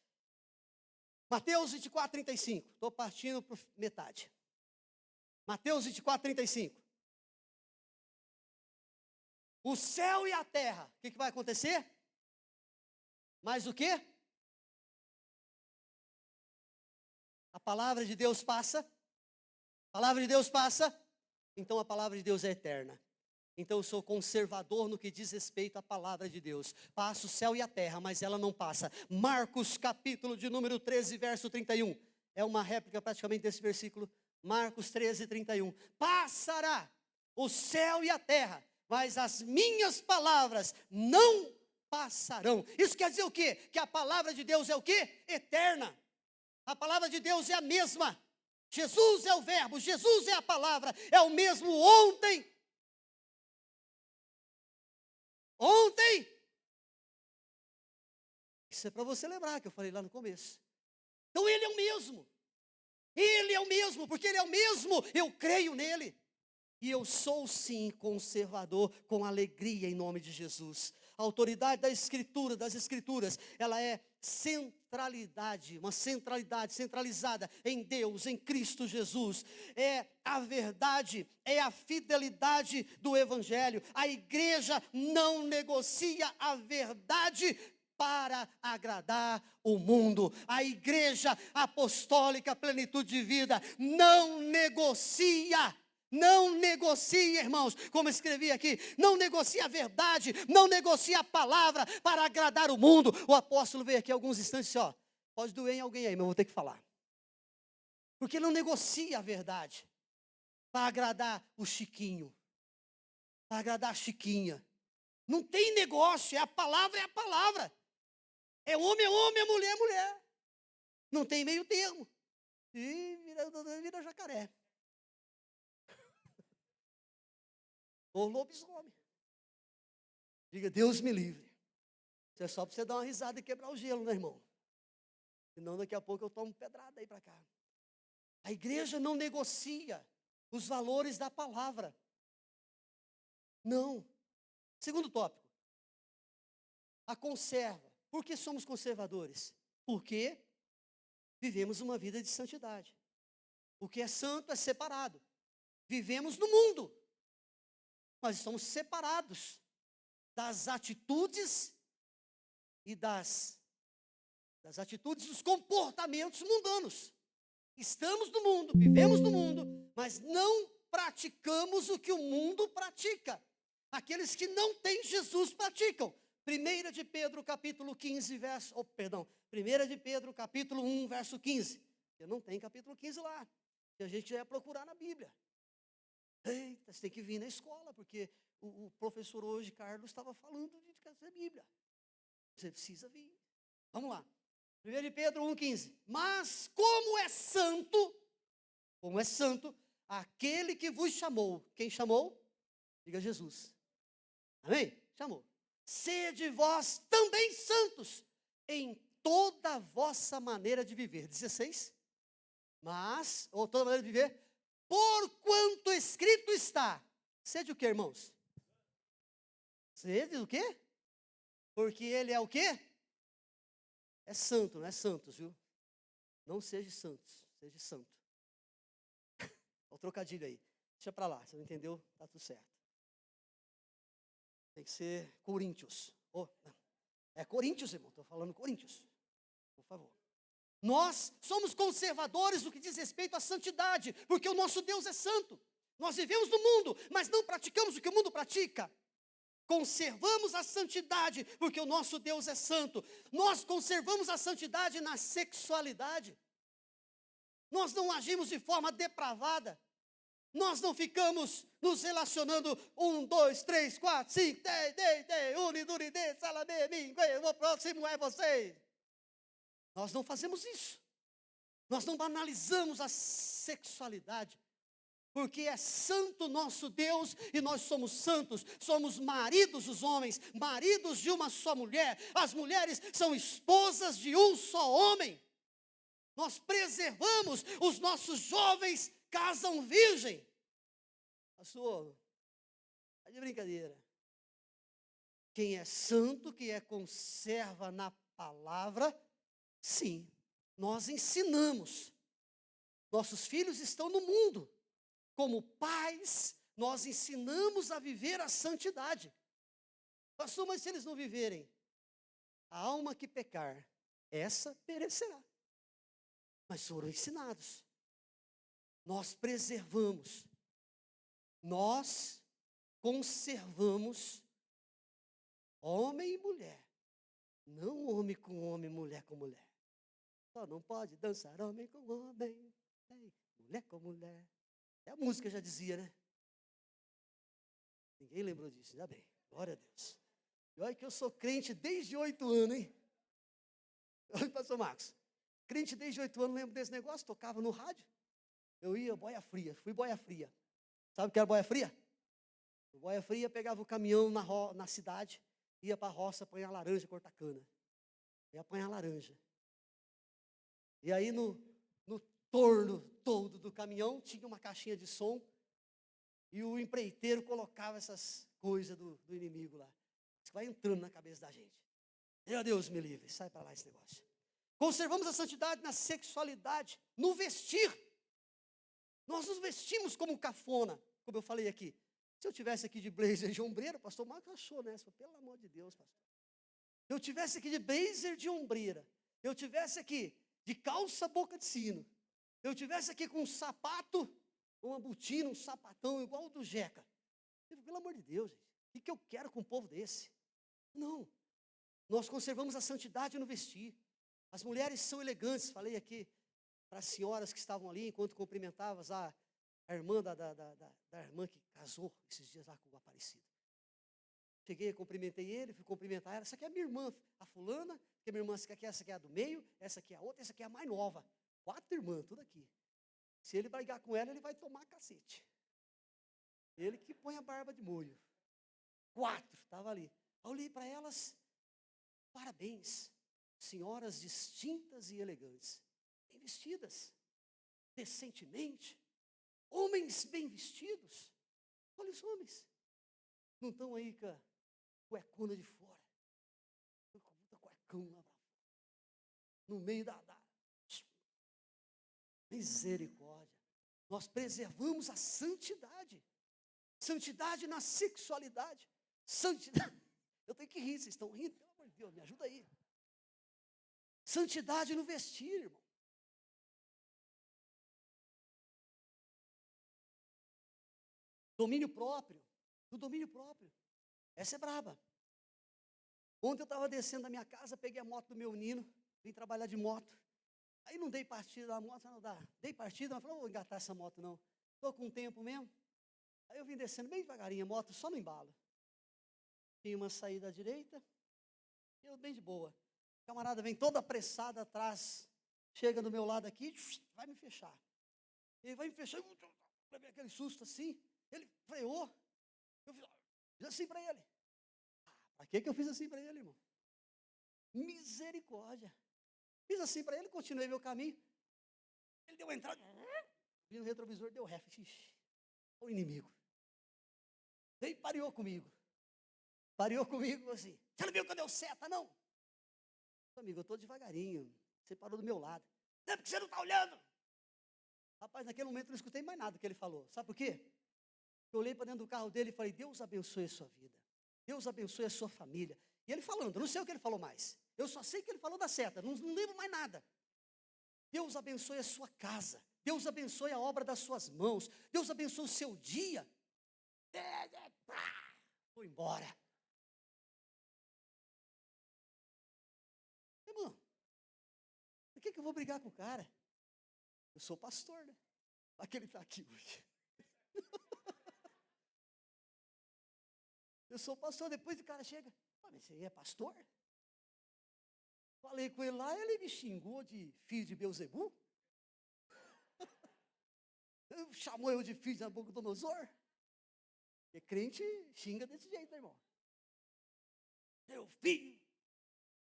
Mateus 24, 35. Estou partindo para metade. Mateus 24, 35. O céu e a terra, o que vai acontecer? Mas o quê? A palavra de Deus passa. A palavra de Deus passa. Então a palavra de Deus é eterna. Então eu sou conservador no que diz respeito à palavra de Deus. Passa o céu e a terra, mas ela não passa. Marcos capítulo de número 13, verso 31. É uma réplica praticamente desse versículo. Marcos 13, 31. Passará o céu e a terra, mas as minhas palavras não passarão. Isso quer dizer o quê? Que a palavra de Deus é o quê? Eterna. A palavra de Deus é a mesma. Jesus é o verbo, Jesus é a palavra. É o mesmo ontem. Ontem. Isso é para você lembrar que eu falei lá no começo. Então ele é o mesmo. Ele é o mesmo, porque ele é o mesmo. Eu creio nele. E eu sou sim conservador com alegria em nome de Jesus. A autoridade da Escritura, das Escrituras, ela é centralidade, uma centralidade centralizada em Deus, em Cristo Jesus. É a verdade, é a fidelidade do Evangelho. A igreja não negocia a verdade para agradar o mundo. A igreja apostólica, plenitude de vida, não negocia. Não negocia, irmãos, como escrevi aqui, não negocia a verdade, não negocia a palavra para agradar o mundo. O apóstolo veio aqui alguns instantes e disse, pode doer em alguém aí, mas eu vou ter que falar. Porque não negocia a verdade para agradar o Chiquinho, para agradar a Chiquinha. Não tem negócio, é a palavra, é homem, é mulher, é mulher. Não tem meio termo. E vira jacaré. Ou lobisomem. Diga, Deus me livre. Isso é só para você dar uma risada e quebrar o gelo, né, irmão? Senão daqui a pouco eu tomo pedrada aí para cá. A igreja não negocia os valores da palavra. Não. Segundo tópico. A conserva. Por que somos conservadores? Porque vivemos uma vida de santidade. O que é santo é separado. Vivemos no mundo. Nós estamos separados das atitudes e das atitudes dos comportamentos mundanos. Estamos no mundo, vivemos no mundo, mas não praticamos o que o mundo pratica. Aqueles que não têm Jesus praticam. 1 de Pedro capítulo 15, verso, 1 de Pedro capítulo 1, verso 15. Você não tem capítulo 15 lá. E a gente já ia procurar na Bíblia. Eita, você tem que vir na escola, porque o professor hoje, Carlos, estava falando de fazer Bíblia. Você precisa vir. Vamos lá. 1 de Pedro 1,15. Mas como é santo, aquele que vos chamou. Quem chamou? Diga Jesus. Amém? Chamou. Sede vós também santos em toda a vossa maneira de viver. 16. Mas, ou toda maneira de viver, porquanto escrito está. Sede o que, irmãos? Sede do quê? Porque ele é o quê? É santo, não é santos, viu? Não seja santos, seja santo. Olha o trocadilho aí. Deixa pra lá, você não entendeu? Tá tudo certo. Tem que ser Coríntios. Oh, é Coríntios, irmão. Estou falando Coríntios. Por favor. Nós somos conservadores no que diz respeito à santidade, porque o nosso Deus é santo. Nós vivemos no mundo, mas não praticamos o que o mundo pratica. Conservamos a santidade, porque o nosso Deus é santo. Nós conservamos a santidade na sexualidade. Nós não agimos de forma depravada. Nós não ficamos nos relacionando 1, 2, 3, 4, 5, 10, uniduride, salamé, mingue, o próximo é você. Nós não fazemos isso. Nós não banalizamos a sexualidade. Porque é santo nosso Deus e nós somos santos. Somos maridos dos homens, maridos de uma só mulher. As mulheres são esposas de um só homem. Nós preservamos, os nossos jovens casam virgem. Pastor, é de brincadeira. Quem é santo, quem é conserva na palavra, sim, nós ensinamos. Nossos filhos estão no mundo. Como pais, nós ensinamos a viver a santidade. Pastor, mas se eles não viverem, a alma que pecar, essa perecerá. Mas foram ensinados. Nós preservamos. Nós conservamos homem e mulher. Não homem com homem, mulher com mulher. Só não pode dançar homem com homem, mulher com mulher. A música já dizia, né? Ninguém lembrou disso, ainda bem. Glória a Deus. E olha que eu sou crente desde 8 anos, hein? Olha, pastor Marcos. Crente desde 8 anos, lembro desse negócio, tocava no rádio. Eu ia boia fria, fui boia fria. Sabe o que era boia fria? O boia fria pegava o caminhão na cidade, ia para a roça apanhar laranja, cortar cana. Ia apanhar laranja. E aí no torno todo do caminhão tinha uma caixinha de som e o empreiteiro colocava essas coisas do inimigo lá. Isso vai entrando na cabeça da gente. Meu Deus me livre, sai para lá esse negócio. Conservamos a santidade na sexualidade, no vestir. Nós nos vestimos como cafona, como eu falei aqui. Se eu tivesse aqui de blazer de ombreira, pastor Marcos achou, né? Pelo amor de Deus, pastor. Se eu tivesse aqui de blazer de ombreira, eu tivesse aqui de calça boca de sino, eu tivesse aqui com um sapato, uma botina, um sapatão igual o do Jeca. Pelo amor de Deus, gente, o que eu quero com um povo desse? Não. Nós conservamos a santidade no vestir. As mulheres são elegantes, falei aqui para as senhoras que estavam ali, enquanto cumprimentavas a irmã da irmã que casou esses dias lá com o Aparecido. Cheguei, cumprimentei ele, fui cumprimentar ela. Essa aqui é a minha irmã, a fulana, que é minha irmã, essa aqui é a do meio, essa aqui é a outra, essa aqui é a mais nova. 4 irmãs, tudo aqui. Se ele brigar com ela, ele vai tomar cacete. Ele que põe a barba de molho. 4, estava ali. Eu olhei para elas, parabéns, senhoras distintas e elegantes, bem vestidas, decentemente, homens bem vestidos. Olha os homens, não estão aí com a cuecona de fora, estão com muita cuecão lá no meio da misericórdia. Nós preservamos a santidade. Santidade na sexualidade. Santidade. Eu tenho que rir, vocês estão rindo? Pelo amor de Deus, me ajuda aí. Santidade no vestir, irmão. Domínio próprio. Do domínio próprio. Essa é braba. Ontem eu estava descendo da minha casa, peguei a moto do meu menino, vim trabalhar de moto. Aí não dei partida da moto, não dá. Dei partida, mas falei, não vou engatar essa moto não. Estou com tempo mesmo. Aí eu vim descendo bem devagarinho, a moto só no embalo. Tinha uma saída à direita, eu bem de boa. O camarada vem todo apressado atrás, chega do meu lado aqui, vai me fechar. Ele vai me fechar, levei aquele susto assim, ele freou, eu fiz assim para ele. Para que eu fiz assim para ele, irmão? Misericórdia. Fiz assim para ele, continuei meu caminho. Ele deu uma entrada, vi no retrovisor, deu ré. O inimigo. Veio e pareou comigo. pareou comigo assim, você não viu que eu deu seta, não? Amigo, eu estou devagarinho, você parou do meu lado. Não é porque você não está olhando. Rapaz, naquele momento eu não escutei mais nada que ele falou. Sabe por quê? Eu olhei para dentro do carro dele e falei, Deus abençoe a sua vida. Deus abençoe a sua família. E ele falando, eu não sei o que ele falou mais. Eu só sei que ele falou da seta, não lembro mais nada. Deus abençoe a sua casa. Deus abençoe a obra das suas mãos. Deus abençoe o seu dia. Vou embora. Irmão, por que eu vou brigar com o cara? Eu sou pastor, né? Aquele está aqui hoje. Eu sou pastor, depois o cara chega, mas você é pastor? Falei com ele lá, ele me xingou de filho de Beelzebul. Chamou eu de filho de Nabucodonosor. Porque crente xinga desse jeito, né, irmão? Meu filho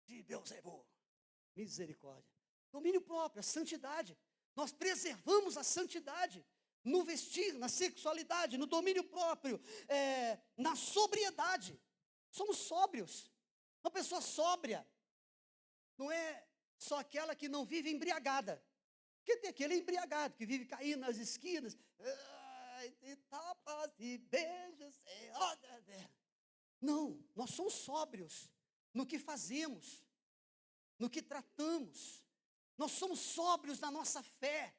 de Beelzebul. Misericórdia. Domínio próprio, a santidade. Nós preservamos a santidade no vestir, na sexualidade, no domínio próprio, na sobriedade. Somos sóbrios. Uma pessoa sóbria não é só aquela que não vive embriagada. Porque tem aquele embriagado que vive caindo nas esquinas. E tapas e beijos. Não, nós somos sóbrios no que fazemos, no que tratamos. Nós somos sóbrios na nossa fé.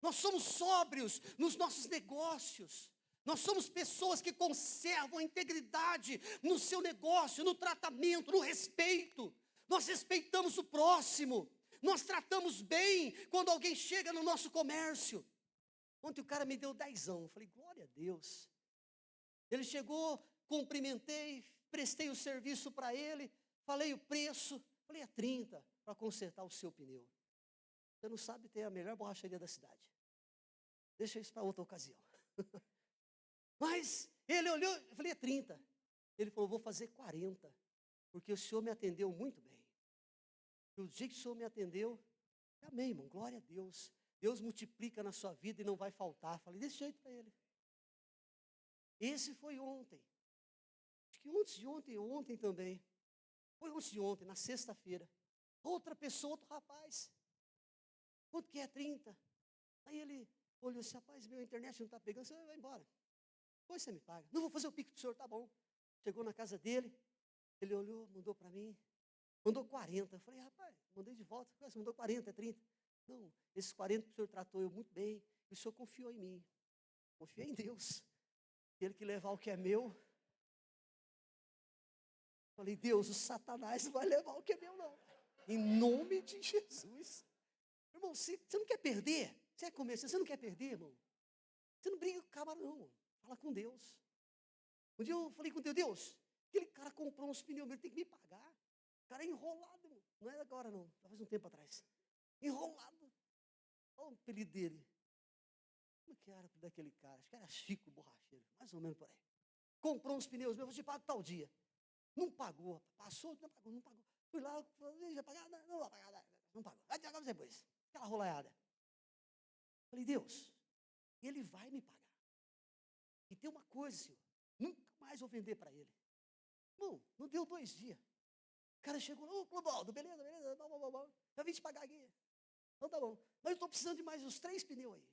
Nós somos sóbrios nos nossos negócios. Nós somos pessoas que conservam a integridade no seu negócio, no tratamento, no respeito. Nós respeitamos o próximo. Nós tratamos bem quando alguém chega no nosso comércio. Ontem o cara me deu 10. Eu falei, glória a Deus. Ele chegou, cumprimentei, prestei o serviço para ele, falei o preço, falei, é 30 para consertar o seu pneu. Você não sabe, ter a melhor borracharia da cidade. Deixa isso para outra ocasião. Mas ele olhou, eu falei, é 30. Ele falou, vou fazer 40, porque o senhor me atendeu muito bem. E o dia que o senhor me atendeu, amém, irmão, glória a Deus. Deus multiplica na sua vida e não vai faltar. Falei desse jeito para ele. Esse foi ontem. Acho que antes de ontem, ou ontem também. Foi antes de ontem, na sexta-feira. Outra pessoa, outro rapaz. Quanto que é 30? Aí ele olhou assim, rapaz, minha internet não está pegando, você vai embora. Depois você me paga. Não vou fazer o pico do senhor, tá bom. Chegou na casa dele, ele olhou, mandou para mim. Mandou 40. Eu falei, rapaz, mandei de volta. Você mandou 40, é 30. Não, esses 40 o senhor tratou eu muito bem. E o senhor confiou em mim. Confiei em Deus. Ele que levar o que é meu. Falei, Deus, o Satanás não vai levar o que é meu, não. Em nome de Jesus. Irmão, você não quer perder? Você é comerciante, você não quer perder, irmão? Você não briga com o cara, não. Fala com Deus. Um dia eu falei com Deus, Deus, aquele cara comprou uns pneus, ele tem que me pagar. O cara é enrolado, irmão. Não é agora, não. Faz um tempo atrás. Enrolado. Olha o apelido dele. Como que era daquele cara? Acho que era Chico Borracheiro. Mais ou menos por aí. Comprou uns pneus meus, vou te pagar tal dia. Não pagou. Passou, não pagou. Fui lá, falei, já pagar? Não vai pagar. Não pagou. Vai pagar depois. Aquela rolaiada. Falei, Deus, ele vai me pagar. E tem uma coisa, Senhor. Nunca mais vou vender para ele. Não, não deu 2 dias. O cara chegou, ô Clodoaldo, beleza, bom. Já vim te pagar aqui. Então tá bom. Mas eu estou precisando de mais uns 3 pneus aí.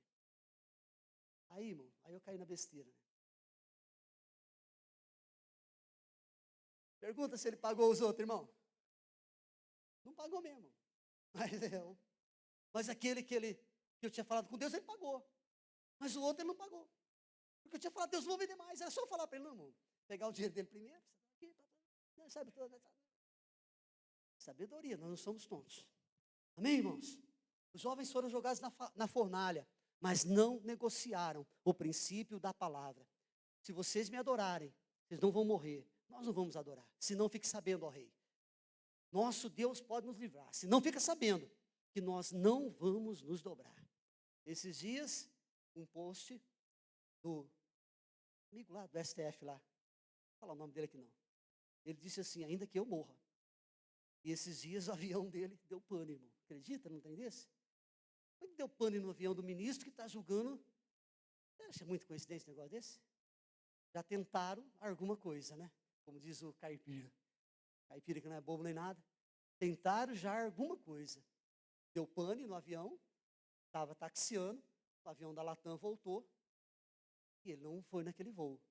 Aí, irmão, aí eu caí na besteira. Né? Pergunta se ele pagou os outros, irmão. Não pagou mesmo. Mas aquele que eu tinha falado com Deus, ele pagou. Mas o outro ele não pagou. Porque eu tinha falado, Deus, não vou vender mais. Era só eu falar para ele, não, irmão. Pegar o dinheiro dele primeiro. Sabe tudo. Sabedoria, nós não somos tontos. Amém, irmãos? Os jovens foram jogados na fornalha, mas não negociaram o princípio da palavra. Se vocês me adorarem, vocês não vão morrer. Nós não vamos adorar. Se não, fique sabendo, ó rei. Nosso Deus pode nos livrar. Se não, fica sabendo que nós não vamos nos dobrar. Esses dias, um post do amigo lá do STF lá. Não vou falar o nome dele aqui não. Ele disse assim, ainda que eu morra. E esses dias o avião dele deu pane, irmão. Acredita num trem desse? Como é que deu pane no avião do ministro que está julgando? Você acha muito coincidência um negócio desse? Já tentaram alguma coisa, né? como diz o caipira. Caipira que não é bobo nem nada. Tentaram já alguma coisa. Deu pane no avião, estava taxiando, o avião da Latam voltou, e ele não foi naquele voo.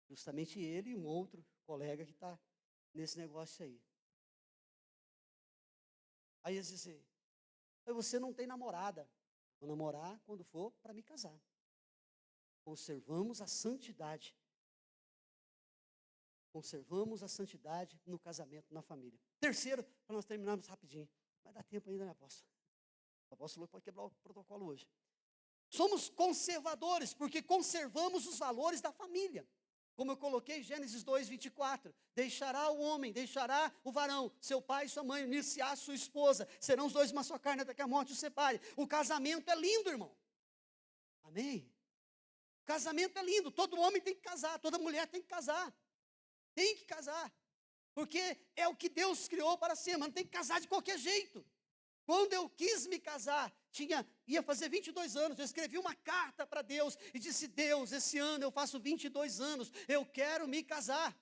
Justamente ele e um outro colega que está nesse negócio aí. Aí eles dizem, você não tem namorada. Vou namorar quando for para me casar. Conservamos a santidade. Conservamos a santidade no casamento, na família. Terceiro, para nós terminarmos rapidinho. Vai dar tempo ainda, né, apóstolo? O apóstolo pode quebrar o protocolo hoje. Somos conservadores, porque conservamos os valores da família. Como eu coloquei, Gênesis 2, 24. Deixará o homem, deixará o varão, seu pai e sua mãe, unir-se-á sua esposa. Serão os dois uma só carne até que a morte os separe. O casamento é lindo, irmão. Amém? O casamento é lindo. Todo homem tem que casar, toda mulher tem que casar. Tem que casar. Porque é o que Deus criou para ser, mas não tem que casar de qualquer jeito. Quando eu quis me casar, ia fazer 22 anos, eu escrevi uma carta para Deus e disse, Deus, esse ano eu faço 22 anos, eu quero me casar.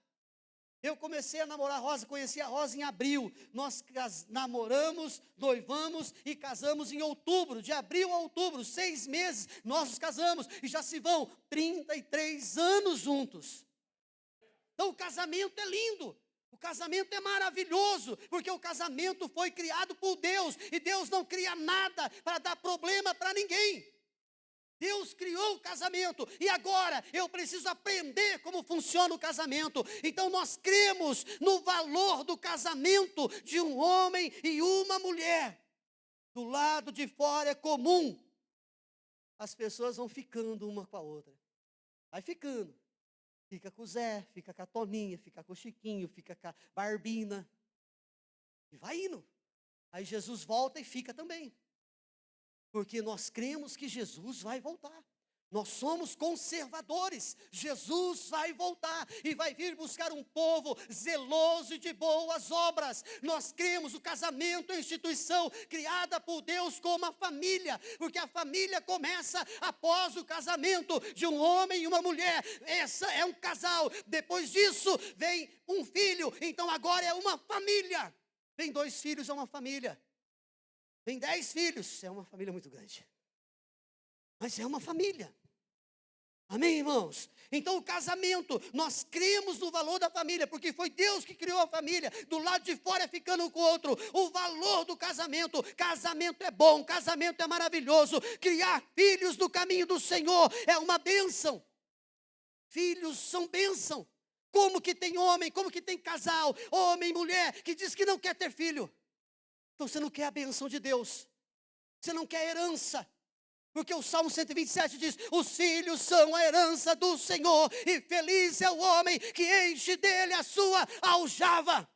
Eu comecei a namorar a Rosa, conheci a Rosa em abril, nós namoramos, noivamos e casamos em outubro, de abril a outubro, 6 meses, nós nos casamos e já se vão 33 anos juntos. Então o casamento é lindo. O casamento é maravilhoso, porque o casamento foi criado por Deus, e Deus não cria nada para dar problema para ninguém. Deus criou o casamento, e agora eu preciso aprender como funciona o casamento. Então nós cremos no valor do casamento de um homem e uma mulher. Do lado de fora é comum. As pessoas vão ficando uma com a outra. Vai ficando. Fica com o Zé, fica com a Toninha, fica com o Chiquinho, fica com a Barbina. E vai indo. Aí Jesus volta e fica também. Porque nós cremos que Jesus vai voltar. Nós somos conservadores. Jesus vai voltar e vai vir buscar um povo zeloso e de boas obras. Nós cremos o casamento é uma instituição criada por Deus como a família, porque a família começa após o casamento de um homem e uma mulher. Essa é um casal. Depois disso vem um filho. Então agora é uma família. Vem 2 filhos, é uma família. Vem 10 filhos, é uma família muito grande. Mas é uma família. Amém, irmãos? Então o casamento, nós cremos no valor da família, porque foi Deus que criou a família, do lado de fora ficando um com o outro. O valor do casamento é bom, casamento é maravilhoso. Criar filhos no caminho do Senhor é uma bênção. Filhos são bênção. Como que tem homem, como que tem casal, homem e mulher, que diz que não quer ter filho. Então você não quer a bênção de Deus, você não quer herança. Porque o Salmo 127 diz, os filhos são a herança do Senhor, e feliz é o homem que enche dele a sua aljava.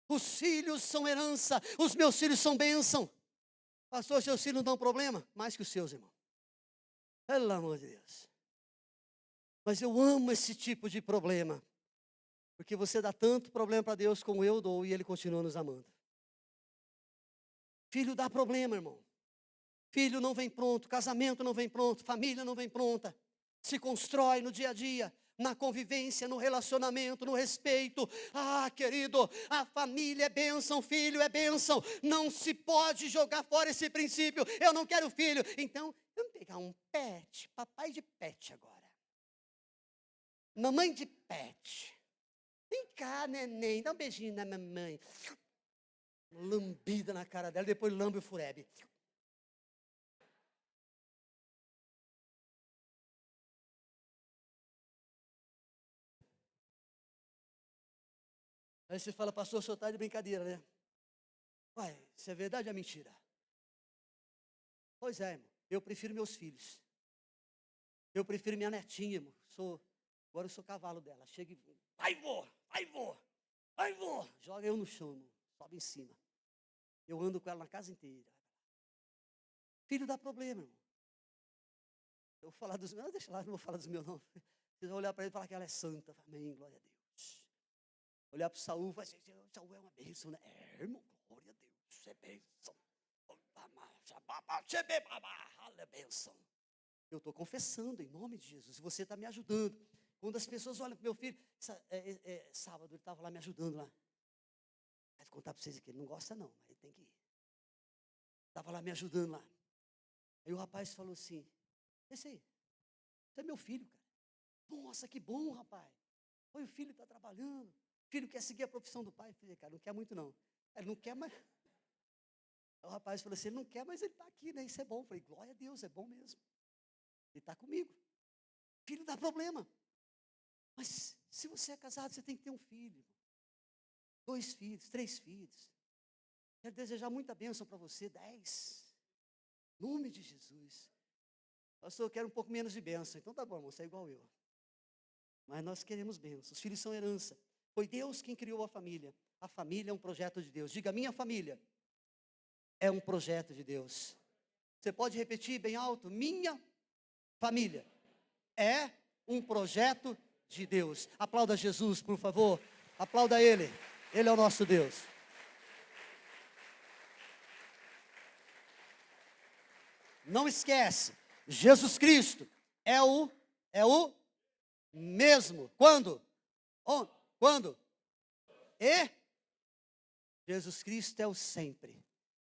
Os filhos são herança, os meus filhos são bênção. Pastor, seus filhos não dão problema? Mais que os seus, irmão. Pelo amor de Deus. Mas eu amo esse tipo de problema, porque você dá tanto problema para Deus como eu dou, e Ele continua nos amando. Filho dá problema, irmão. Filho não vem pronto, casamento não vem pronto, família não vem pronta. Se constrói no dia a dia, na convivência, no relacionamento, no respeito. Ah, querido, a família é bênção, filho é bênção. Não se pode jogar fora esse princípio. Eu não quero filho. Então, vamos pegar um pet, papai de pet agora. Mamãe de pet. Vem cá, neném, dá um beijinho na mamãe. Lambida na cara dela, depois lambe o furebe. Aí você fala, pastor, o senhor está de brincadeira, né? Uai, isso é verdade ou é mentira? Pois é, irmão, eu prefiro meus filhos. Eu prefiro minha netinha, irmão. Agora eu sou cavalo dela. Chega e vai, vô, vai, vô, vai, vô. Joga eu no chão, irmão. Sobe em cima. Eu ando com ela na casa inteira. Filho dá problema, irmão. Eu vou falar dos meus, deixa lá, não vou falar dos meus, não. Vocês vão olhar para ele e falar que ela é santa. Amém, glória a Deus. Olhar para o Saul e falar assim, Saul é uma bênção, né? É, irmão, glória a Deus, é bênção. É bênção. Eu estou confessando em nome de Jesus, e você está me ajudando. Quando as pessoas olham para meu filho, sábado ele estava lá me ajudando lá. Vou contar para vocês que ele não gosta não, mas ele tem que ir. Estava lá me ajudando lá. Aí o rapaz falou assim, esse aí, você é meu filho, cara. Nossa, que bom, rapaz. Oi, o filho está trabalhando. O filho quer seguir a profissão do pai. Eu falei, cara, não quer muito não. Ele não quer, mas... Aí o rapaz falou assim, ele não quer, mas ele está aqui, né? Isso é bom. Eu falei, glória a Deus, é bom mesmo. Ele está comigo. Filho dá problema. Mas se você é casado, você tem que ter um filho. 2 filhos, 3 filhos. Quero desejar muita bênção para você, 10. Em nome de Jesus. Pastor, eu quero um pouco menos de bênção. Então tá bom, irmão, você é igual eu. Mas nós queremos bênção. Os filhos são herança. Foi Deus quem criou a família. A família é um projeto de Deus. Diga, minha família é um projeto de Deus. Você pode repetir bem alto? Minha família é um projeto de Deus. Aplauda Jesus, por favor. Aplauda Ele. Ele é o nosso Deus. Não esquece, Jesus Cristo é o mesmo. Quando? Onde? Quando? E Jesus Cristo é o sempre.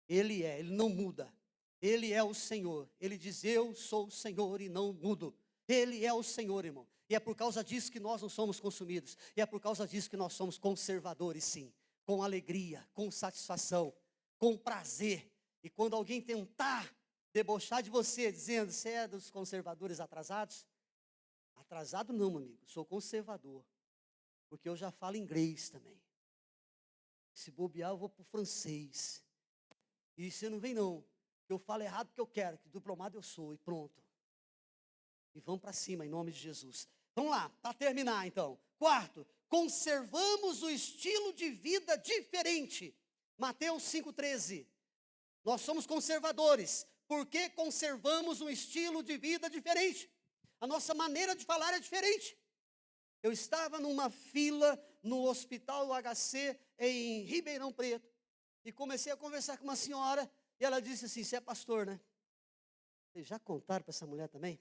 Ele não muda. Ele é o Senhor. Ele diz, eu sou o Senhor e não mudo. Ele é o Senhor, irmão. E é por causa disso que nós não somos consumidos. E é por causa disso que nós somos conservadores, sim. Com alegria, com satisfação, com prazer. E quando alguém tentar debochar de você, dizendo, você é dos conservadores atrasados? Atrasado não, meu amigo. Sou conservador. Porque eu já falo inglês também. Se bobear, eu vou para o francês. E você não vem não. Eu falo errado porque eu quero, que diplomado eu sou, e pronto. E vamos para cima, em nome de Jesus. Vamos lá, para terminar então. 4, conservamos o estilo de vida diferente. Mateus 5,13. Nós somos conservadores, porque conservamos um estilo de vida diferente. A nossa maneira de falar é diferente. Eu estava numa fila no Hospital HC em Ribeirão Preto. E comecei a conversar com uma senhora. E ela disse assim, você é pastor, né? Vocês já contaram para essa mulher também?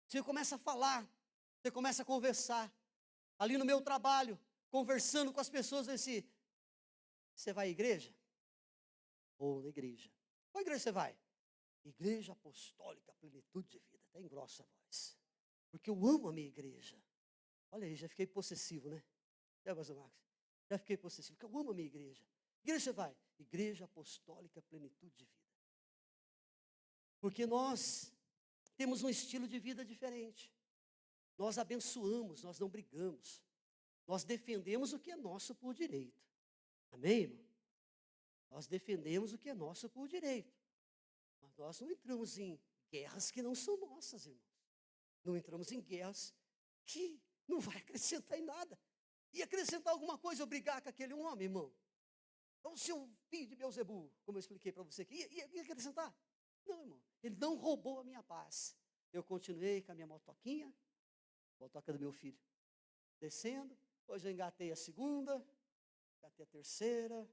Você começa a falar, você começa a conversar. Ali no meu trabalho, conversando com as pessoas, assim, você vai à igreja? Ou na igreja? Qual igreja você vai? Igreja Apostólica, Plenitude de Vida. Até engrossa a voz. Porque eu amo a minha igreja. Olha aí, já fiquei possessivo, né? É, pastor Marcos? Já fiquei possessivo, porque eu amo a minha igreja. Que igreja você vai? Igreja Apostólica, Plenitude de Vida. Porque nós temos um estilo de vida diferente. Nós abençoamos, nós não brigamos. Nós defendemos o que é nosso por direito. Amém, irmão? Nós defendemos o que é nosso por direito. Mas nós não entramos em guerras que não são nossas, irmãos. Não entramos em guerras que não vai acrescentar em nada. E acrescentar alguma coisa, eu brigar com aquele homem, irmão. Então, se eu filho de Beelzebul, como eu expliquei para você aqui, ia acrescentar? Não, irmão. Ele não roubou a minha paz. Eu continuei com a minha motoquinha, motoca do meu filho, descendo. Depois eu engatei a segunda, engatei a terceira,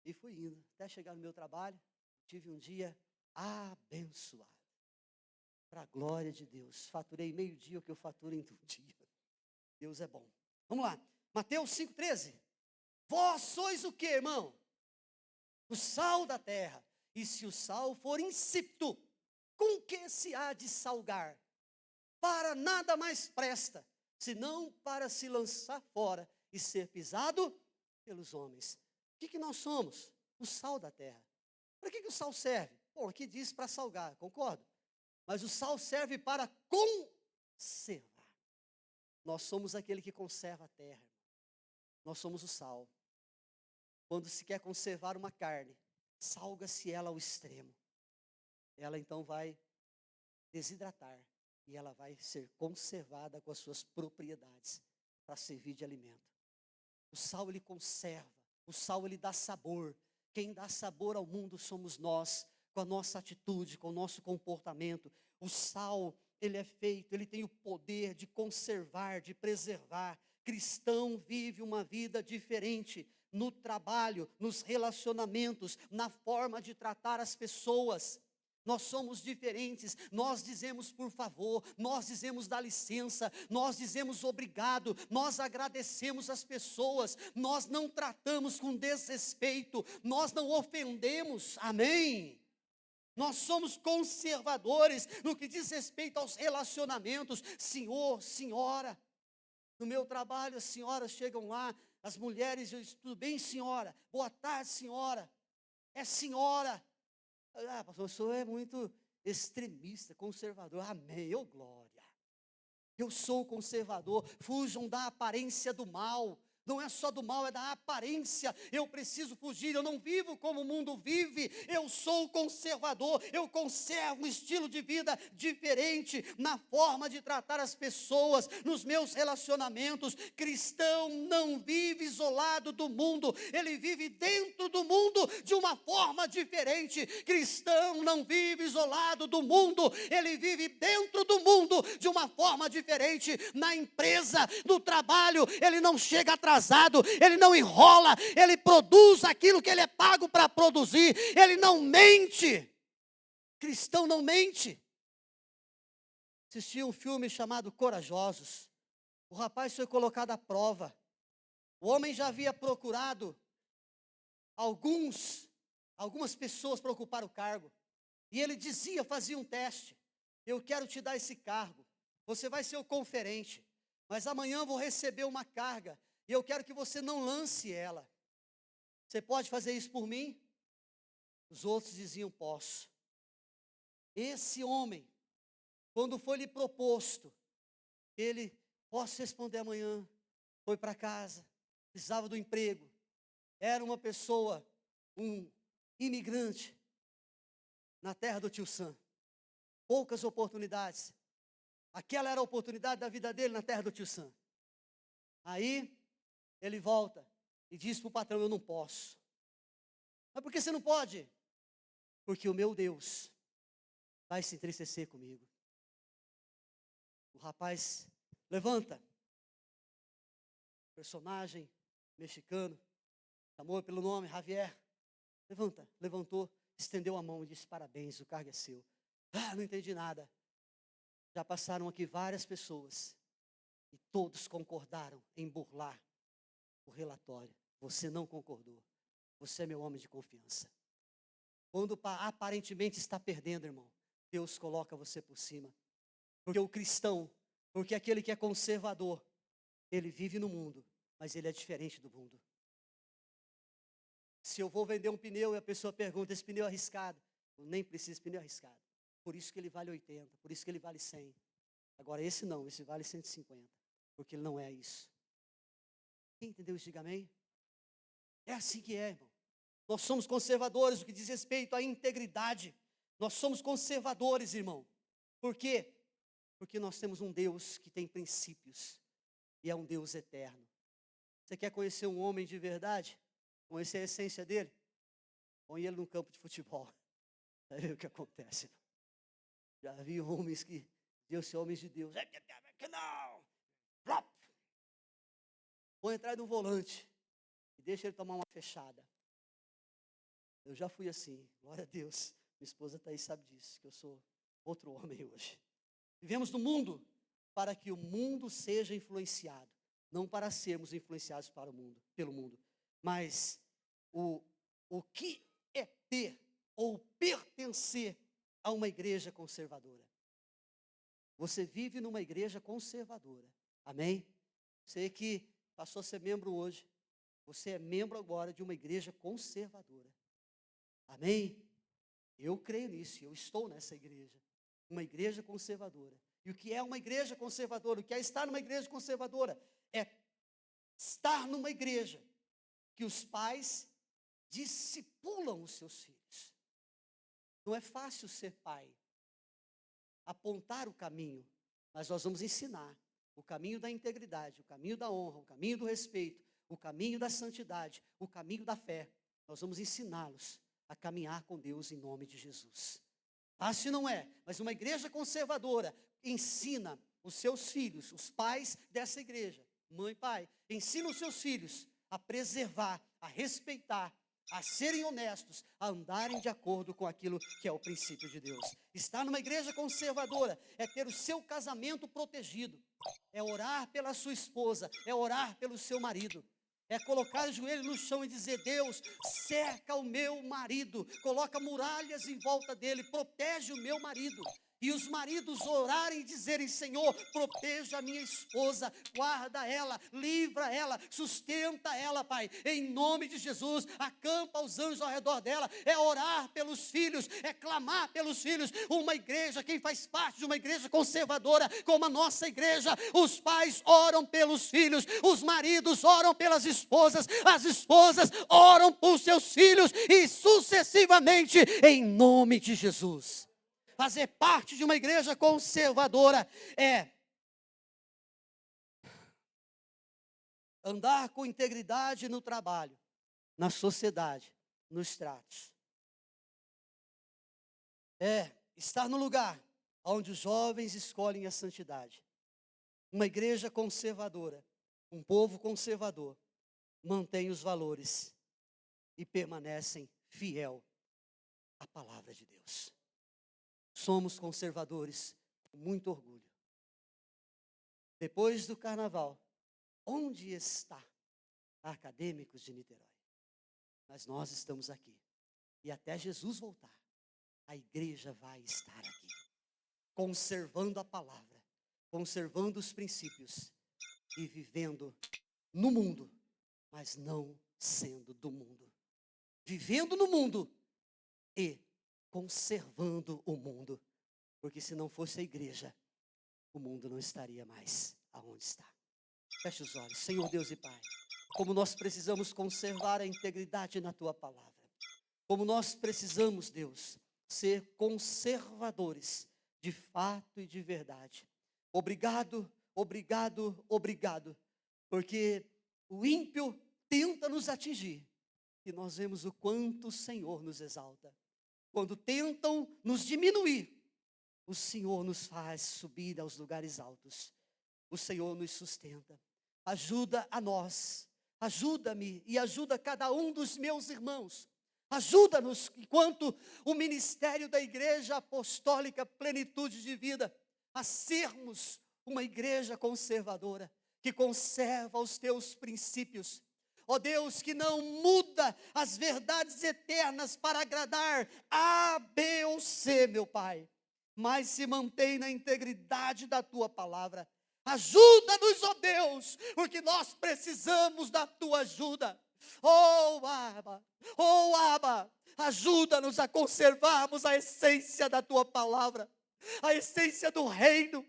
e fui indo. Até chegar no meu trabalho, tive um dia abençoado. Para a glória de Deus. Faturei meio-dia o que eu faturo em um dia. Deus é bom. Vamos lá. Mateus 5,13. Vós sois o que, irmão? O sal da terra. E se o sal for insípido, com que se há de salgar? Para nada mais presta, senão para se lançar fora e ser pisado pelos homens. O que nós somos? O sal da terra. Para que o sal serve? Bom, aqui diz para salgar, concordo? Mas o sal serve para conservar. Nós somos aquele que conserva a terra. Nós somos o sal. Quando se quer conservar uma carne, salga-se ela ao extremo. Ela então vai desidratar e ela vai ser conservada com as suas propriedades para servir de alimento. O sal ele conserva, o sal ele dá sabor. Quem dá sabor ao mundo somos nós, com a nossa atitude, com o nosso comportamento. O sal, ele é feito, ele tem o poder de conservar, de preservar. Cristão vive uma vida diferente no trabalho, nos relacionamentos, na forma de tratar as pessoas, nós somos diferentes, nós dizemos por favor, nós dizemos dá licença, nós dizemos obrigado, nós agradecemos as pessoas, nós não tratamos com desrespeito, nós não ofendemos, amém? Nós somos conservadores no que diz respeito aos relacionamentos. Senhor, senhora, no meu trabalho as senhoras chegam lá, as mulheres, eu disse, tudo bem senhora? Boa tarde senhora, é senhora. Ah, pastor, o senhor é muito extremista, conservador. Amém, ô glória. Eu sou conservador, fujam da aparência do mal. Não é só do mal, é da aparência. Eu preciso fugir, eu não vivo como o mundo vive. Eu sou conservador, eu conservo um estilo de vida diferente na forma de tratar as pessoas, nos meus relacionamentos. Cristão não vive isolado do mundo, ele vive dentro do mundo de uma forma diferente. Cristão não vive isolado do mundo, ele vive dentro do mundo de uma forma diferente. Na empresa, no trabalho, ele não chega atrasado, ele não enrola, ele produz aquilo que ele é pago para produzir, ele não mente. Cristão não mente. Assisti um filme chamado Corajosos. O rapaz foi colocado à prova. O homem já havia procurado algumas pessoas para ocupar o cargo. E ele dizia, fazia um teste: eu quero te dar esse cargo, você vai ser o conferente, mas amanhã eu vou receber uma carga, e eu quero que você não lance ela. Você pode fazer isso por mim? Os outros diziam, posso. Esse homem, quando foi lhe proposto, ele, posso responder amanhã, foi para casa, precisava do emprego, era uma pessoa, um imigrante, na terra do tio Sam, poucas oportunidades, aquela era a oportunidade da vida dele na terra do tio Sam. Aí, ele volta e diz para o patrão, eu não posso. Mas por que você não pode? Porque o meu Deus vai se entristecer comigo. O rapaz levanta, personagem mexicano, chamou pelo nome, Javier, levantou, estendeu a mão e disse, parabéns, o cargo é seu. Ah, não entendi nada. Já passaram aqui várias pessoas e todos concordaram em burlar o relatório. Você não concordou. Você é meu homem de confiança. Quando aparentemente está perdendo, irmão, Deus coloca você por cima. Porque o cristão, porque aquele que é conservador, ele vive no mundo, mas ele é diferente do mundo. Se eu vou vender um pneu e a pessoa pergunta, esse pneu é arriscado? Eu nem preciso de pneu arriscado. Por isso que ele vale 80, por isso que ele vale 100. Agora esse não, esse vale 150, porque ele não é isso. Quem entendeu isso, diga amém? É assim que é, irmão. Nós somos conservadores no que diz respeito à integridade. Nós somos conservadores, irmão. Por quê? Porque nós temos um Deus que tem princípios e é um Deus eterno. Você quer conhecer um homem de verdade? Conhecer a essência dele? Põe ele no campo de futebol. Vai ver o que acontece, irmão. Já vi homens que Deus são homens de Deus. Não! Põe atrás de um volante e deixa ele tomar uma fechada. Eu já fui assim, glória a Deus. Minha esposa está aí, sabe disso, que eu sou outro homem hoje. Vivemos no mundo para que o mundo seja influenciado, não para sermos influenciados pelo mundo. Mas o que é ter ou pertencer a uma igreja conservadora? Você vive numa igreja conservadora, amém? Você que passou a ser membro hoje, você é membro agora de uma igreja conservadora, amém? Eu creio nisso, eu estou nessa igreja, uma igreja conservadora. E o que é uma igreja conservadora? O que é estar numa igreja conservadora? É estar numa igreja que os pais discipulam os seus filhos. Não é fácil ser pai, apontar o caminho, mas nós vamos ensinar o caminho da integridade, o caminho da honra, o caminho do respeito, o caminho da santidade, o caminho da fé. Nós vamos ensiná-los a caminhar com Deus em nome de Jesus. Fácil não é, mas uma igreja conservadora ensina os seus filhos, os pais dessa igreja, mãe e pai, ensina os seus filhos a preservar, a respeitar a serem honestos, a andarem de acordo com aquilo que é o princípio de Deus. Estar numa igreja conservadora é ter o seu casamento protegido, é orar pela sua esposa, é orar pelo seu marido, é colocar o joelho no chão e dizer: Deus, cerca o meu marido, coloca muralhas em volta dele, protege o meu marido. E os maridos orarem e dizerem: Senhor, proteja a minha esposa, guarda ela, livra ela, sustenta ela, Pai, em nome de Jesus, acampa os anjos ao redor dela. É orar pelos filhos, é clamar pelos filhos. Uma igreja, quem faz parte de uma igreja conservadora como a nossa igreja, os pais oram pelos filhos, os maridos oram pelas esposas, as esposas oram por seus filhos e sucessivamente, em nome de Jesus. Fazer parte de uma igreja conservadora é andar com integridade no trabalho, na sociedade, nos tratos. É estar no lugar onde os jovens escolhem a santidade. Uma igreja conservadora, um povo conservador, mantém os valores e permanecem fiel à palavra de Deus. Somos conservadores com muito orgulho. Depois do carnaval, onde está Acadêmicos de Niterói? Mas nós estamos aqui. E até Jesus voltar, a igreja vai estar aqui, conservando a palavra, conservando os princípios e vivendo no mundo, mas não sendo do mundo. Vivendo no mundo e conservando o mundo, porque se não fosse a igreja, o mundo não estaria mais aonde está. Feche os olhos. Senhor Deus e Pai, como nós precisamos conservar a integridade na Tua palavra, como nós precisamos, Deus, ser conservadores de fato e de verdade. Obrigado, obrigado, obrigado, porque o ímpio tenta nos atingir e nós vemos o quanto o Senhor nos exalta. Quando tentam nos diminuir, o Senhor nos faz subir aos lugares altos. O Senhor nos sustenta. Ajuda a nós, ajuda-me e ajuda cada um dos meus irmãos. Ajuda-nos, enquanto o ministério da Igreja Apostólica Plenitude de Vida, a sermos uma igreja conservadora, que conserva os teus princípios. Ó Deus, que não muda as verdades eternas para agradar A, B ou C, meu Pai, mas se mantém na integridade da Tua palavra. Ajuda-nos, ó Deus, porque nós precisamos da Tua ajuda. Oh Abba, ajuda-nos a conservarmos a essência da Tua palavra, a essência do reino,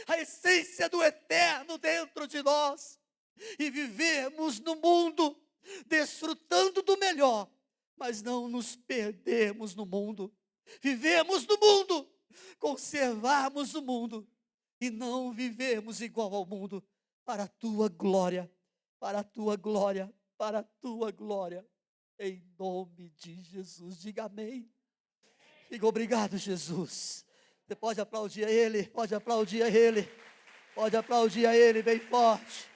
a essência do eterno dentro de nós. E vivemos no mundo, desfrutando do melhor, mas não nos perdermos no mundo. Vivemos no mundo, conservarmos o mundo e não vivemos igual ao mundo, para a Tua glória, para a Tua glória, para a Tua glória. Em nome de Jesus, diga amém. Diga obrigado, Jesus. Você pode aplaudir a Ele, pode aplaudir a Ele, pode aplaudir a Ele bem forte.